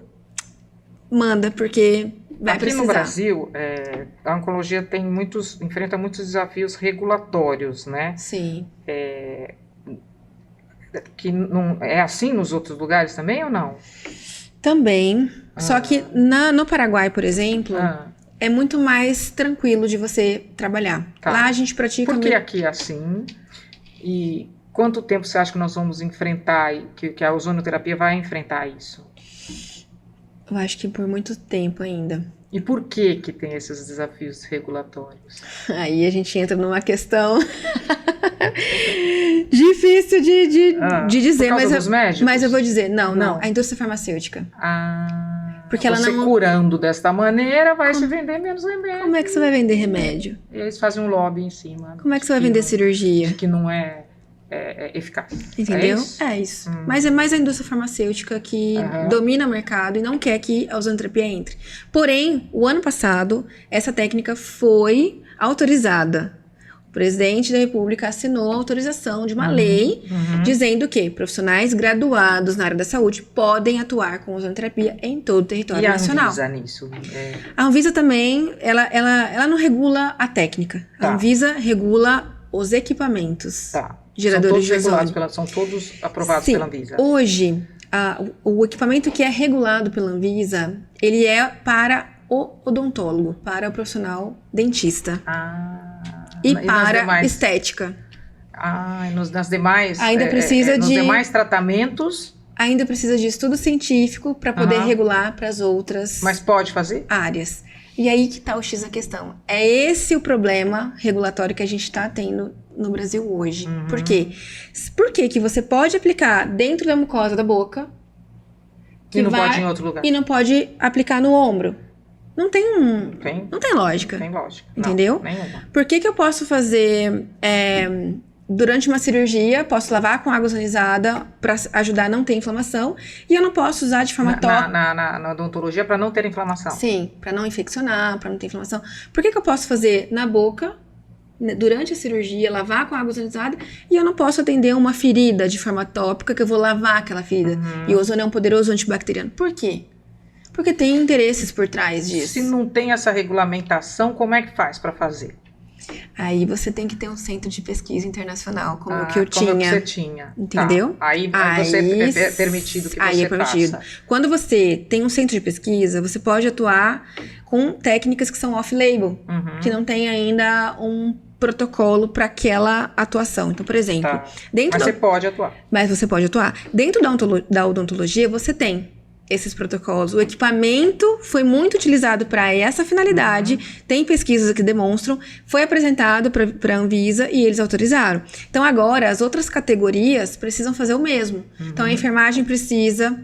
S2: manda, porque vai
S1: aqui
S2: precisar.
S1: No Brasil, a oncologia enfrenta muitos desafios regulatórios, né?
S2: Sim.
S1: Que não é assim nos outros lugares também ou não?
S2: Também. Só que no Paraguai, por exemplo, é muito mais tranquilo de você trabalhar.
S1: Tá.
S2: Lá a gente pratica...
S1: Por que aqui é assim? E quanto tempo você acha que nós vamos enfrentar, que a ozonoterapia vai enfrentar isso?
S2: Eu acho que por muito tempo ainda.
S1: E por que tem esses desafios regulatórios?
S2: Aí a gente entra numa questão difícil de dizer,
S1: por causa dos médicos?
S2: Mas eu vou dizer, não, a indústria farmacêutica. Porque ela
S1: você
S2: não...
S1: curando desta maneira vai se vender menos remédio.
S2: Como é que você vai vender remédio?
S1: E eles fazem um lobby em cima.
S2: Como é que você vai vender cirurgia?
S1: De que não é eficaz.
S2: Entendeu? É isso. Mas é mais a indústria farmacêutica que domina o mercado e não quer que a ozonoterapia entre. Porém, o ano passado, essa técnica foi autorizada. O presidente da República assinou a autorização de uma lei dizendo que profissionais graduados na área da saúde podem atuar com ozonoterapia em todo o território nacional.
S1: E a Anvisa nisso?
S2: A Anvisa também, ela não regula a técnica. A Anvisa regula os equipamentos. Geradores de ozônio.
S1: São todos aprovados
S2: Sim.
S1: pela Anvisa.
S2: Hoje, o equipamento que é regulado pela Anvisa, ele é para o odontólogo, para o profissional dentista. E para estética.
S1: Nas demais...
S2: Ainda precisa
S1: nos demais tratamentos...
S2: Ainda precisa de estudo científico para poder regular para as outras...
S1: Mas pode fazer?
S2: Áreas. E aí que tá o X da questão. É esse o problema regulatório que a gente está tendo no Brasil hoje. Por quê? Por que você pode aplicar dentro da mucosa da boca...
S1: E não pode em outro lugar.
S2: E não pode aplicar no ombro. Não tem lógica.
S1: Não tem lógica.
S2: Entendeu?
S1: Não, nenhuma.
S2: Por que eu posso fazer... durante uma cirurgia, posso lavar com água ozonizada para ajudar a não ter inflamação. E eu não posso usar de forma tópica.
S1: Na odontologia para não ter inflamação.
S2: Sim, para não infeccionar, para não ter inflamação. Por que eu posso fazer na boca, durante a cirurgia, lavar com água ozonizada, e eu não posso atender uma ferida de forma tópica, que eu vou lavar aquela ferida. E o ozônio é um poderoso antibacteriano. Por quê? Porque tem interesses por trás disso.
S1: Se não tem essa regulamentação, como é que faz para fazer?
S2: Aí você tem que ter um centro de pesquisa internacional, como o que eu tinha.
S1: Como você tinha.
S2: Entendeu?
S1: Aí você é permitido que você faça.
S2: Quando você tem um centro de pesquisa, você pode atuar com técnicas que são off-label, que não tem ainda um protocolo para aquela atuação. Então, por exemplo...
S1: Mas você pode atuar.
S2: Mas você pode atuar. Dentro da odontologia, você tem esses protocolos. O equipamento foi muito utilizado para essa finalidade, tem pesquisas que demonstram, foi apresentado para a Anvisa e eles autorizaram. Então, agora, as outras categorias precisam fazer o mesmo. Então, a enfermagem precisa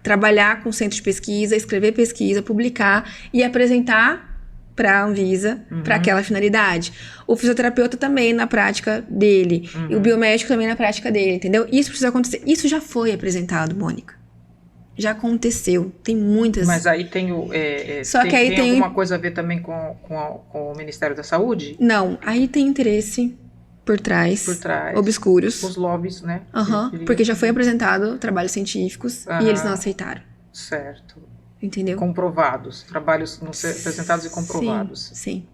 S2: trabalhar com o centro de pesquisa, escrever pesquisa, publicar e apresentar para a Anvisa, para aquela finalidade. O fisioterapeuta também na prática dele, e o biomédico também na prática dele, entendeu? Isso precisa acontecer. Isso já foi apresentado, Mônica. Já aconteceu, tem muitas.
S1: Mas aí tem
S2: Só que aí
S1: tem alguma coisa a ver também com o Ministério da Saúde?
S2: Não, aí tem interesse por trás, obscuros.
S1: Os lobbies, né?
S2: Porque já foi apresentado trabalhos científicos e eles não aceitaram.
S1: Certo.
S2: Entendeu?
S1: Comprovados, trabalhos não ser apresentados e comprovados.
S2: Sim.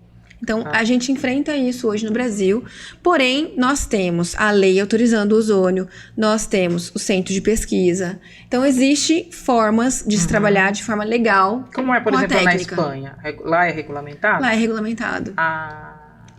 S2: Então, a gente enfrenta isso hoje no Brasil, porém, nós temos a lei autorizando o ozônio, nós temos o centro de pesquisa. Então, existem formas de se trabalhar de forma legal.
S1: Como é, por exemplo, na Espanha? Lá é regulamentado?
S2: Lá é regulamentado.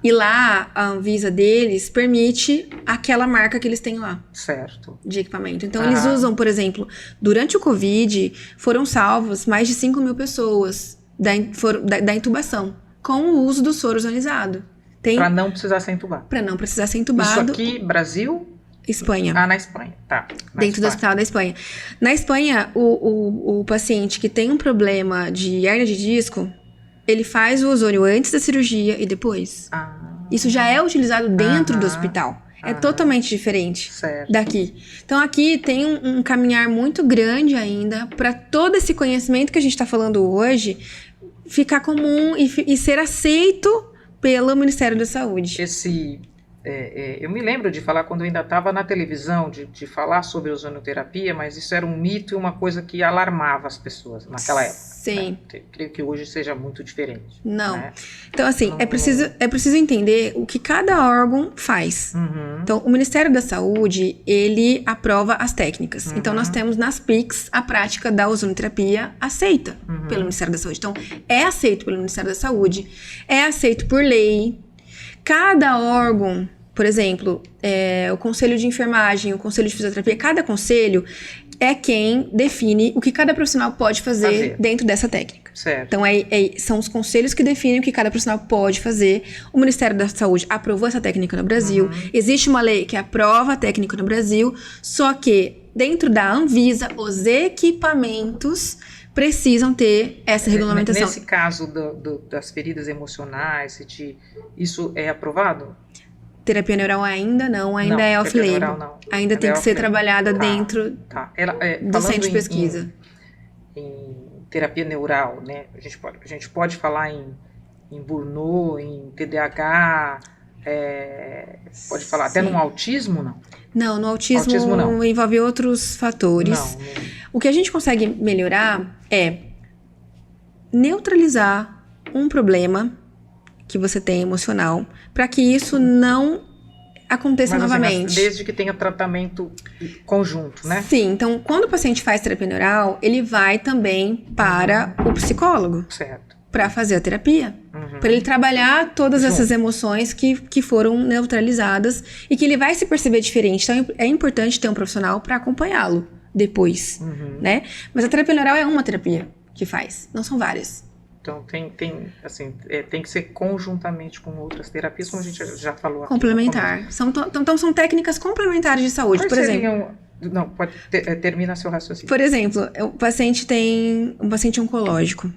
S2: E lá, a Anvisa deles permite aquela marca que eles têm lá.
S1: Certo.
S2: De equipamento. Então, eles usam, por exemplo, durante o Covid, foram salvas mais de 5 mil pessoas da intubação, com o uso do soro ozonizado.
S1: Para não precisar ser entubado.
S2: Para não precisar ser entubado.
S1: Isso aqui, Brasil?
S2: Espanha.
S1: Na Espanha, tá.
S2: Dentro do hospital da Espanha. Na Espanha, o paciente que tem um problema de hérnia de disco, ele faz o ozônio antes da cirurgia e depois. Isso já é utilizado dentro do hospital. É totalmente diferente daqui. Então, aqui tem um caminhar muito grande ainda para todo esse conhecimento que a gente está falando hoje ficar comum e ser aceito pelo Ministério da Saúde.
S1: Eu me lembro de falar quando eu ainda estava na televisão, de falar sobre ozonioterapia, mas isso era um mito e uma coisa que alarmava as pessoas naquela época.
S2: Sim.
S1: Né? Creio que hoje seja muito diferente.
S2: Não.
S1: Né?
S2: Então, assim, é preciso entender o que cada órgão faz. Então, o Ministério da Saúde, ele aprova as técnicas. Então, nós temos nas PICs a prática da ozonioterapia aceita pelo Ministério da Saúde. Então, é aceito pelo Ministério da Saúde, é aceito por lei. Cada órgão, por exemplo, o Conselho de Enfermagem, o Conselho de Fisioterapia, cada conselho é quem define o que cada profissional pode fazer dentro dessa técnica.
S1: Certo.
S2: Então, são os conselhos que definem o que cada profissional pode fazer. O Ministério da Saúde aprovou essa técnica no Brasil. Existe uma lei que aprova a técnica no Brasil, só que dentro da Anvisa, os equipamentos precisam ter essa regulamentação.
S1: Nesse caso das feridas emocionais, isso é aprovado?
S2: Terapia neural ainda não, é off-label. Ainda tem que ser trabalhada dentro do centro de pesquisa.
S1: Em terapia neural, né? A gente pode falar em burnout, em TDAH, pode falar até no autismo, não?
S2: Não, no autismo não. Envolve outros fatores.
S1: Não.
S2: O que a gente consegue melhorar é neutralizar um problema que você tem emocional, para que isso não aconteça novamente.
S1: Desde que tenha tratamento conjunto, né?
S2: Sim, então quando o paciente faz terapia neural, ele vai também para o psicólogo.
S1: Certo.
S2: Para fazer a terapia. Para ele trabalhar todas essas emoções que foram neutralizadas e que ele vai se perceber diferente. Então é importante ter um profissional para acompanhá-lo depois, né? Mas a terapia neural é uma terapia que faz, não são várias.
S1: Então, tem que ser conjuntamente com outras terapias, como a gente já falou aqui.
S2: Complementar. Então, são técnicas complementares de saúde, por exemplo.
S1: Não, termina seu raciocínio.
S2: Por exemplo, o paciente tem um paciente oncológico.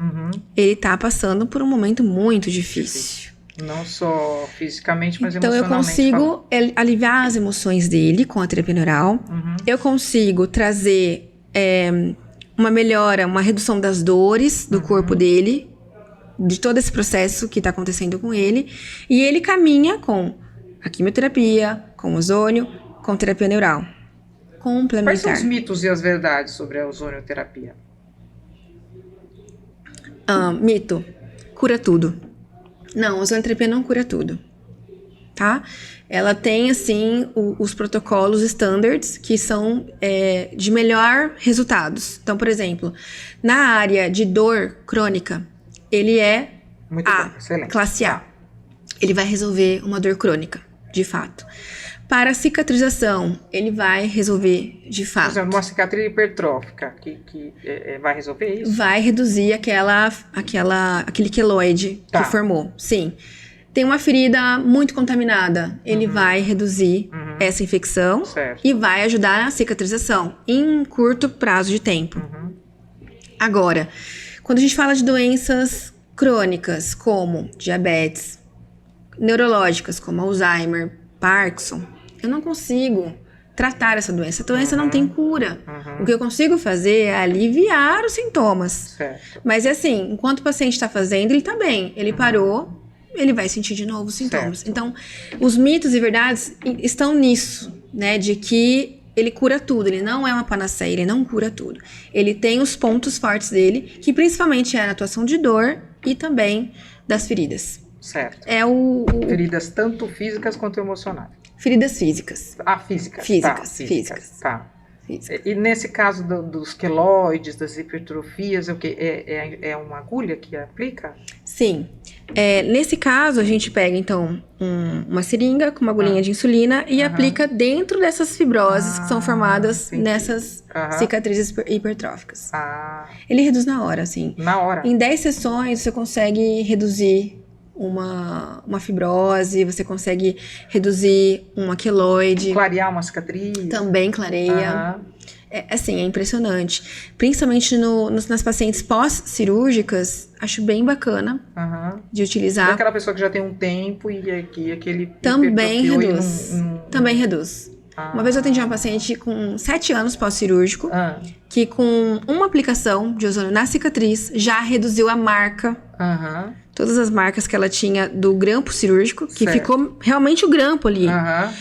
S2: Ele está passando por um momento muito difícil.
S1: Não só fisicamente, mas
S2: então,
S1: emocionalmente.
S2: Então, eu consigo aliviar as emoções dele com a terapia neural. Eu consigo trazer uma melhora, uma redução das dores do corpo dele, de todo esse processo que está acontecendo com ele. E ele caminha com a quimioterapia, com ozônio, com terapia neural. Complementar.
S1: Quais são os mitos e as verdades sobre a ozonioterapia?
S2: Mito. Cura tudo. Não, a ozonioterapia não cura tudo. Tá? Ela tem, assim, os protocolos standards que são de melhor resultados. Então, por exemplo, na área de dor crônica, ele é
S1: muito bom, excelente.
S2: Classe A. Ele vai resolver uma dor crônica, de fato. Para a cicatrização, ele vai resolver de
S1: Por
S2: fato.
S1: exemplo, uma cicatriz hipertrófica, vai resolver isso?
S2: Vai reduzir aquele queloide
S1: Tá.
S2: que formou. Sim. Tem uma ferida muito contaminada, ele vai reduzir essa infecção
S1: Certo.
S2: e vai ajudar na cicatrização em um curto prazo de tempo. Agora, quando a gente fala de doenças crônicas, como diabetes, neurológicas, como Alzheimer, Parkinson, eu não consigo tratar essa doença. A doença não tem cura. O que eu consigo fazer é aliviar os sintomas.
S1: Certo.
S2: Mas é assim, enquanto o paciente está fazendo, ele está bem. Ele parou, ele vai sentir de novo os sintomas.
S1: Certo.
S2: Então, os mitos e verdades estão nisso, né? De que ele cura tudo. Ele não é uma panaceia, ele não cura tudo. Ele tem os pontos fortes dele, que principalmente é a atuação de dor e também das feridas.
S1: Certo.
S2: É
S1: Feridas tanto físicas quanto emocionais.
S2: feridas físicas.
S1: Físicas.
S2: Físicas.
S1: Tá.
S2: Físicas.
S1: E nesse caso dos queloides, das hipertrofias, é o quê? É uma agulha que aplica?
S2: Sim. Nesse caso, a gente pega, então, uma seringa com uma agulhinha de insulina e aplica dentro dessas fibroses que são formadas
S1: entendi.
S2: nessas cicatrizes hipertróficas.
S1: Ah,
S2: Ele reduz na hora, assim.
S1: na hora.
S2: Em 10 sessões, você consegue reduzir uma fibrose, você consegue reduzir um queloide.
S1: Clarear uma cicatriz.
S2: Também clareia.
S1: Aham.
S2: Assim, é impressionante. Principalmente nas pacientes pós-cirúrgicas, acho bem bacana
S1: Aham.
S2: de
S1: E
S2: utilizar.
S1: aquela pessoa que já tem um tempo e aquele
S2: Também
S1: hipertrofiou e
S2: reduz. Também reduz.
S1: Ah.
S2: Uma vez eu atendi uma paciente com 7 anos pós-cirúrgico, que com uma aplicação de ozônio na cicatriz já reduziu a marca,
S1: Aham.
S2: todas as marcas que ela tinha do grampo cirúrgico, que
S1: Certo.
S2: ficou realmente o grampo ali.
S1: Aham.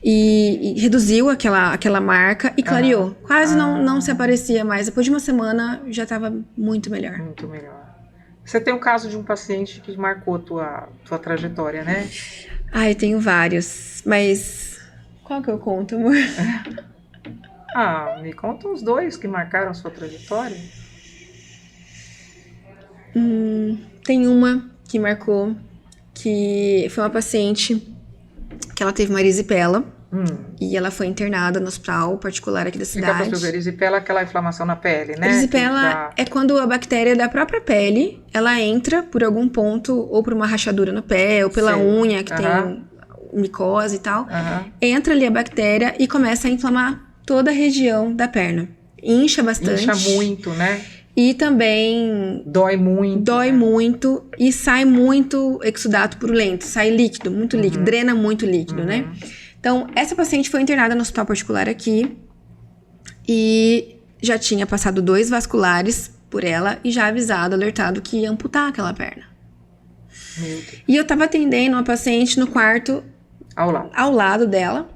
S2: E reduziu aquela marca e clareou. Quase não se aparecia mais. Depois de uma semana já estava muito melhor.
S1: Muito melhor. Você tem um caso de um paciente que marcou tua trajetória, né?
S2: Eu tenho vários, mas qual que eu conto, amor?
S1: Me conta uns 2 que marcaram a sua trajetória.
S2: Tem uma que marcou, que foi uma paciente que ela teve uma erisipela e ela foi internada no hospital particular aqui da
S1: Fica para
S2: cidade.
S1: ver, erisipela é aquela inflamação na pele, né?
S2: Erisipela é quando a bactéria da própria pele, ela entra por algum ponto, ou por uma rachadura no pé, ou pela
S1: Sei.
S2: unha que tem micose e tal. Entra ali a bactéria e começa a inflamar toda a região da perna. Incha bastante.
S1: Incha muito, né?
S2: E também
S1: Dói muito.
S2: dói muito e sai muito exudato purulento, sai líquido, muito líquido, drena muito líquido, né? Então, essa paciente foi internada no hospital particular aqui e já tinha passado 2 vasculares por ela e já avisado, alertado que ia amputar aquela perna.
S1: Meu Deus.
S2: E eu tava atendendo uma paciente no quarto
S1: Ao lado.
S2: dela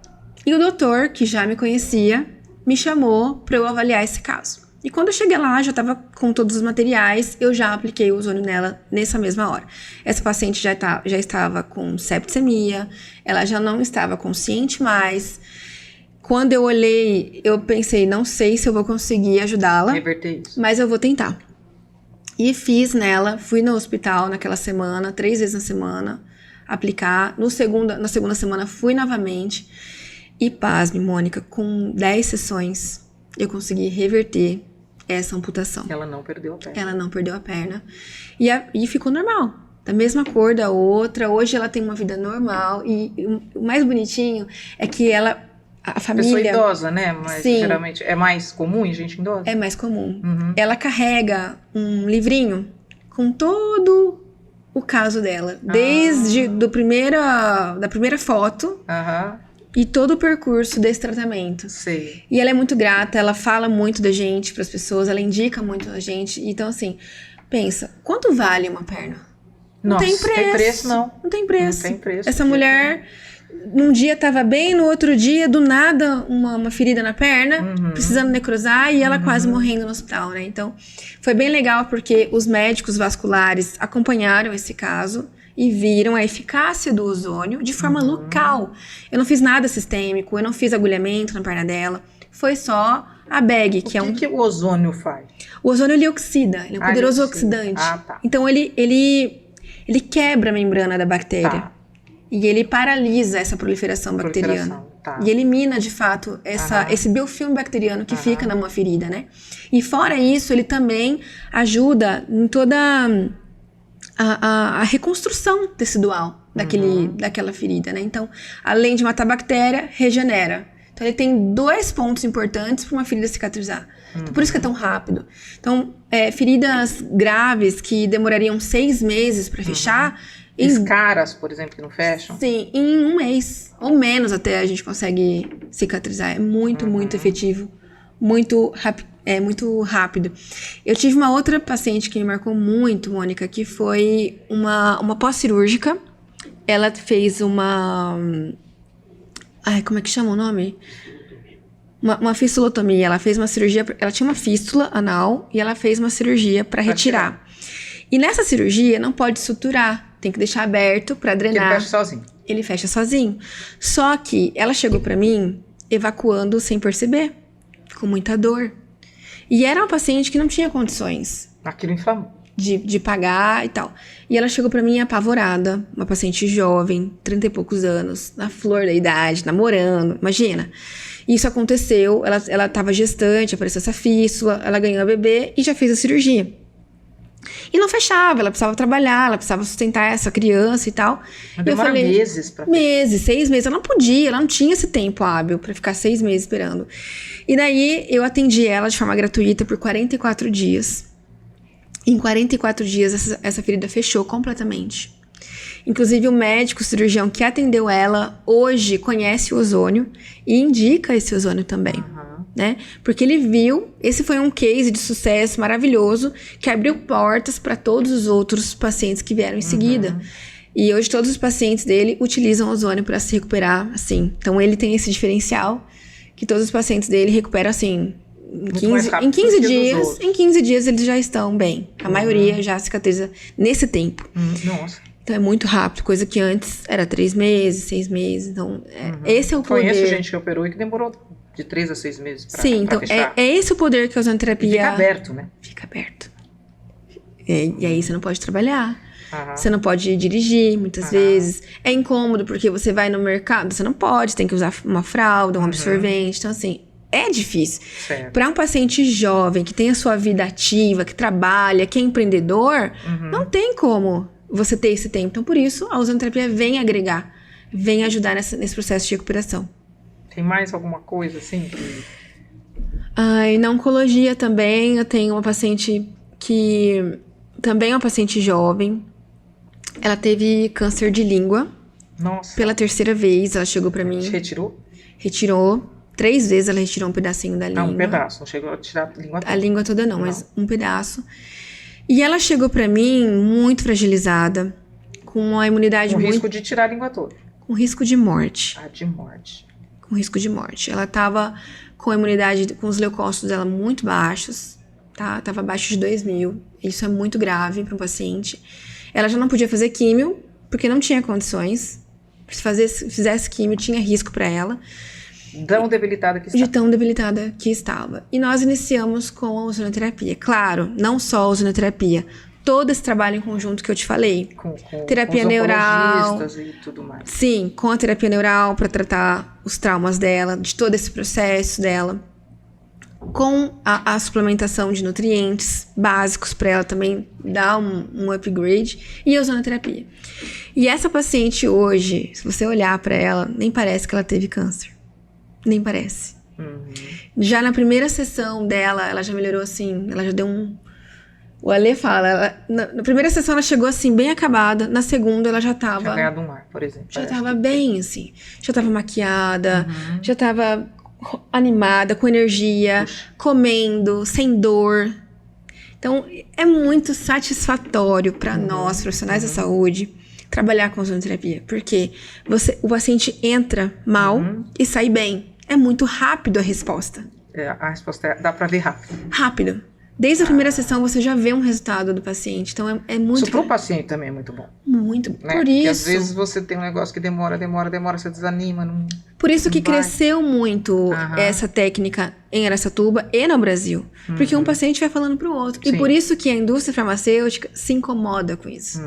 S2: e o doutor, que já me conhecia, me chamou para eu avaliar esse caso. E quando eu cheguei lá, já estava com todos os materiais, eu já apliquei o ozônio nela nessa mesma hora. Essa paciente já estava com septicemia, ela já não estava consciente mais. Quando eu olhei, eu pensei, não sei se eu vou conseguir ajudá-la,
S1: Reverter isso.
S2: mas eu vou tentar. E fiz nela, fui no hospital naquela semana, 3 vezes na semana, aplicar. Na segunda semana fui novamente. E pasme, Mônica, com 10 sessões, eu consegui reverter essa amputação.
S1: Ela não perdeu a perna.
S2: Ela não perdeu a perna. E ficou normal. Da mesma cor da outra. Hoje ela tem uma vida normal. E o mais bonitinho é que a família...
S1: Pessoa idosa, né? Mas
S2: Sim.
S1: geralmente é mais comum em gente idosa?
S2: É mais comum. Ela carrega um livrinho com todo o caso dela. Desde da primeira foto e todo o percurso desse tratamento.
S1: Sei.
S2: E ela é muito grata, ela fala muito da gente para as pessoas, ela indica muito a gente. Então, assim, pensa, quanto vale uma perna? Não
S1: Nossa,
S2: tem preço.
S1: Tem preço, não.
S2: Não tem preço.
S1: Não tem preço.
S2: Essa mulher, num dia estava bem, no outro dia, do nada, uma ferida na perna, precisando necrosar, e ela quase morrendo no hospital, né? Então, foi bem legal, porque os médicos vasculares acompanharam esse caso e viram a eficácia do ozônio de forma local. Eu não fiz nada sistêmico, eu não fiz agulhamento na perna dela, foi só a bag, que
S1: O que o ozônio faz?
S2: O ozônio, ele oxida, ele é um poderoso
S1: ele oxida.
S2: oxidante.
S1: Tá.
S2: Então, ele quebra a membrana da bactéria.
S1: Tá.
S2: E ele paralisa essa proliferação bacteriana.
S1: Tá.
S2: E elimina, de fato, esse biofilme bacteriano que fica numa ferida, né? E fora isso, ele também ajuda em toda a reconstrução tecidual daquela ferida, né? Então, além de matar a bactéria, regenera. Então, ele tem 2 pontos importantes para uma ferida cicatrizar. Então, por isso que é tão rápido. Então, feridas graves que demorariam 6 meses para fechar...
S1: Escaras, por exemplo, que não fecham?
S2: Sim, em 1 mês, ou menos até, a gente consegue cicatrizar. É muito, muito efetivo. Muito rápido. Eu tive uma outra paciente que me marcou muito, Mônica, que foi uma pós-cirúrgica. Ela fez uma... como é que chama o nome? Uma fistulotomia. Ela fez uma cirurgia... Ela tinha uma fístula anal e ela fez uma cirurgia para retirar. E nessa cirurgia não pode suturar. Tem que deixar aberto para drenar.
S1: Ele fecha sozinho.
S2: Ele fecha sozinho. Só que ela chegou para mim evacuando sem perceber. Com muita dor. E era uma paciente que não tinha condições.
S1: Aquilo inflamou.
S2: De pagar e tal. E ela chegou pra mim apavorada. Uma paciente jovem, 30 e poucos anos. Na flor da idade, namorando. Imagina. Isso aconteceu. Ela tava gestante, apareceu essa fístula. Ela ganhou a bebê e já fez a cirurgia. E não fechava, ela precisava trabalhar, ela precisava sustentar essa criança e tal.
S1: Mas demora meses pra...
S2: 6 meses. Ela não podia, ela não tinha esse tempo hábil pra ficar 6 meses esperando. E daí, eu atendi ela de forma gratuita por 44 dias. Em 44 dias, essa ferida fechou completamente. Inclusive, o médico, o cirurgião que atendeu ela, hoje conhece o ozônio e indica esse ozônio também. Né? Porque ele viu, esse foi um case de sucesso maravilhoso que abriu portas para todos os outros pacientes que vieram em seguida. E hoje todos os pacientes dele utilizam ozônio para se recuperar, assim. Então ele tem esse diferencial que todos os pacientes dele recuperam assim em 15 dias. Em 15 dias eles já estão bem. A maioria já cicatriza nesse tempo.
S1: Nossa.
S2: Então é muito rápido, coisa que antes era 3 meses, 6 meses. Então esse é o poder.
S1: Conheço gente que operou e que demorou de 3 a 6 meses pra
S2: Sim, então
S1: fechar.
S2: É esse o poder que a ozonoterapia...
S1: E fica aberto, né?
S2: Fica aberto. E aí você não pode trabalhar. Você não pode dirigir, muitas vezes. É incômodo, porque você vai no mercado, você não pode, tem que usar uma fralda, um absorvente. Então, assim, é difícil. Para um paciente jovem, que tem a sua vida ativa, que trabalha, que é empreendedor, não tem como você ter esse tempo. Então, por isso, a ozonoterapia vem agregar, vem ajudar nesse processo de recuperação.
S1: Tem mais alguma coisa assim que...
S2: Na oncologia também, eu tenho uma paciente que... Também é uma paciente jovem. Ela teve câncer de língua.
S1: Nossa.
S2: Pela 3ª vez, ela chegou pra mim.
S1: Retirou?
S2: Retirou. 3 vezes ela retirou um pedacinho da língua.
S1: Não, um pedaço. Não chegou a tirar a língua toda.
S2: A língua toda não, mas um pedaço. E ela chegou pra mim muito fragilizada. Com uma imunidade muito...
S1: Com risco de tirar a língua toda.
S2: Com risco de morte.
S1: De morte.
S2: Com risco de morte. Ela tava com a imunidade, com os leucócitos dela muito baixos, tá? Tava abaixo de 2.000. Isso é muito grave para um paciente. Ela já não podia fazer químio, porque não tinha condições. Se fizesse químio, tinha risco para ela.
S1: Tão debilitada que estava.
S2: De tão debilitada que estava. E nós iniciamos com a ozonoterapia. Claro, não só a ozonoterapia. Todo esse trabalho em conjunto que eu te falei.
S1: Com
S2: terapia
S1: os
S2: neural.
S1: e tudo mais.
S2: Sim, com a terapia neural para tratar os traumas dela, de todo esse processo dela. Com a suplementação de nutrientes básicos para ela também dar um upgrade. E a ozonoterapia. E essa paciente hoje, se você olhar para ela, nem parece que ela teve câncer. Nem parece. Já na primeira sessão dela, ela já melhorou assim, ela já deu um... O Ale fala, na primeira sessão ela chegou assim, bem acabada. Na segunda ela já tava...
S1: Já ganhado um ar, por exemplo.
S2: Já tava bem, assim. Já tava maquiada, já tava animada, com energia, comendo, sem dor. Então, é muito satisfatório para nós, profissionais da saúde, trabalhar com ozonoterapia. Porque o paciente entra mal e sai bem. É muito rápido a resposta.
S1: A resposta dá pra ver rápido.
S2: Rápido. Desde a primeira sessão você já vê um resultado do paciente. Então é muito...
S1: Isso para o paciente também é muito bom.
S2: Muito.
S1: Né?
S2: Por
S1: Porque
S2: isso...
S1: às vezes você tem um negócio que demora, você desanima. Não...
S2: Por isso que
S1: vai.
S2: cresceu muito essa técnica em Araçatuba e no Brasil. Porque um paciente vai falando para o outro.
S1: Sim.
S2: E por isso que a indústria farmacêutica se incomoda com isso.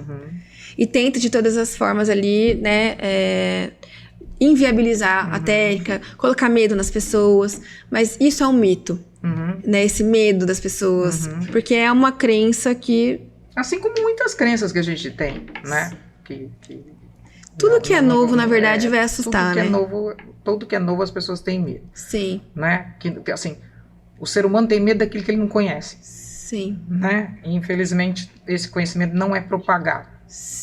S2: E tenta de todas as formas ali, né, inviabilizar a técnica, colocar medo nas pessoas. Mas isso é um mito, né, esse medo das pessoas. Porque é uma crença que...
S1: Assim como muitas crenças que a gente tem, né?
S2: Tudo que é novo, na verdade, vai assustar,
S1: tudo que
S2: né?
S1: Tudo que é novo as pessoas têm medo.
S2: Sim.
S1: Né? Que, assim, o ser humano tem medo daquilo que ele não conhece.
S2: Sim.
S1: Né? E, infelizmente, esse conhecimento não é propagado.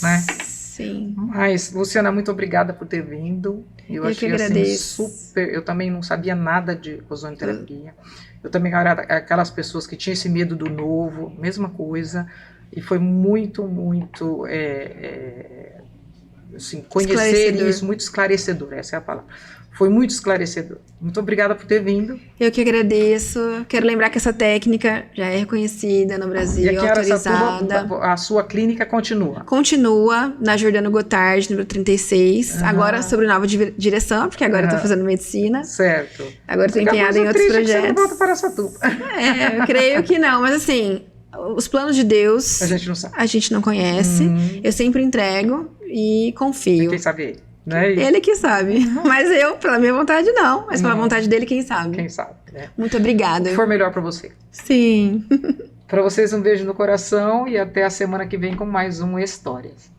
S1: Né?
S2: Sim.
S1: Mas, Luciana, muito obrigada por ter vindo. Eu achei
S2: que agradeço.
S1: Assim, super... Eu também não sabia nada de ozonoterapia. Eu também era aquelas pessoas que tinham esse medo do novo, mesma coisa. E foi muito, muito... assim, conhecer isso, muito esclarecedor, essa é a palavra. Foi muito esclarecedor. Muito obrigada por ter vindo.
S2: Eu que agradeço. Quero lembrar que essa técnica já é reconhecida no Brasil,
S1: e aqui
S2: autorizada.
S1: A sua clínica continua?
S2: Continua na Jordano Gotardi, número 36. Agora sobre nova direção, porque agora eu tô fazendo medicina.
S1: Certo.
S2: Agora eu tô empenhada em outros projetos.
S1: Você não volta para Araçatuba.
S2: Eu creio que não, mas assim, os planos de Deus
S1: a gente não sabe.
S2: A gente não conhece. Eu sempre entrego e confio.
S1: E quem sabe ele, né?
S2: Ele que sabe. Mas eu, pela minha vontade, não. Mas pela vontade dele, quem sabe?
S1: Quem sabe, né?
S2: Muito obrigada.
S1: O que for melhor para você.
S2: Sim.
S1: Para vocês, um beijo no coração e até a semana que vem com mais um Histórias.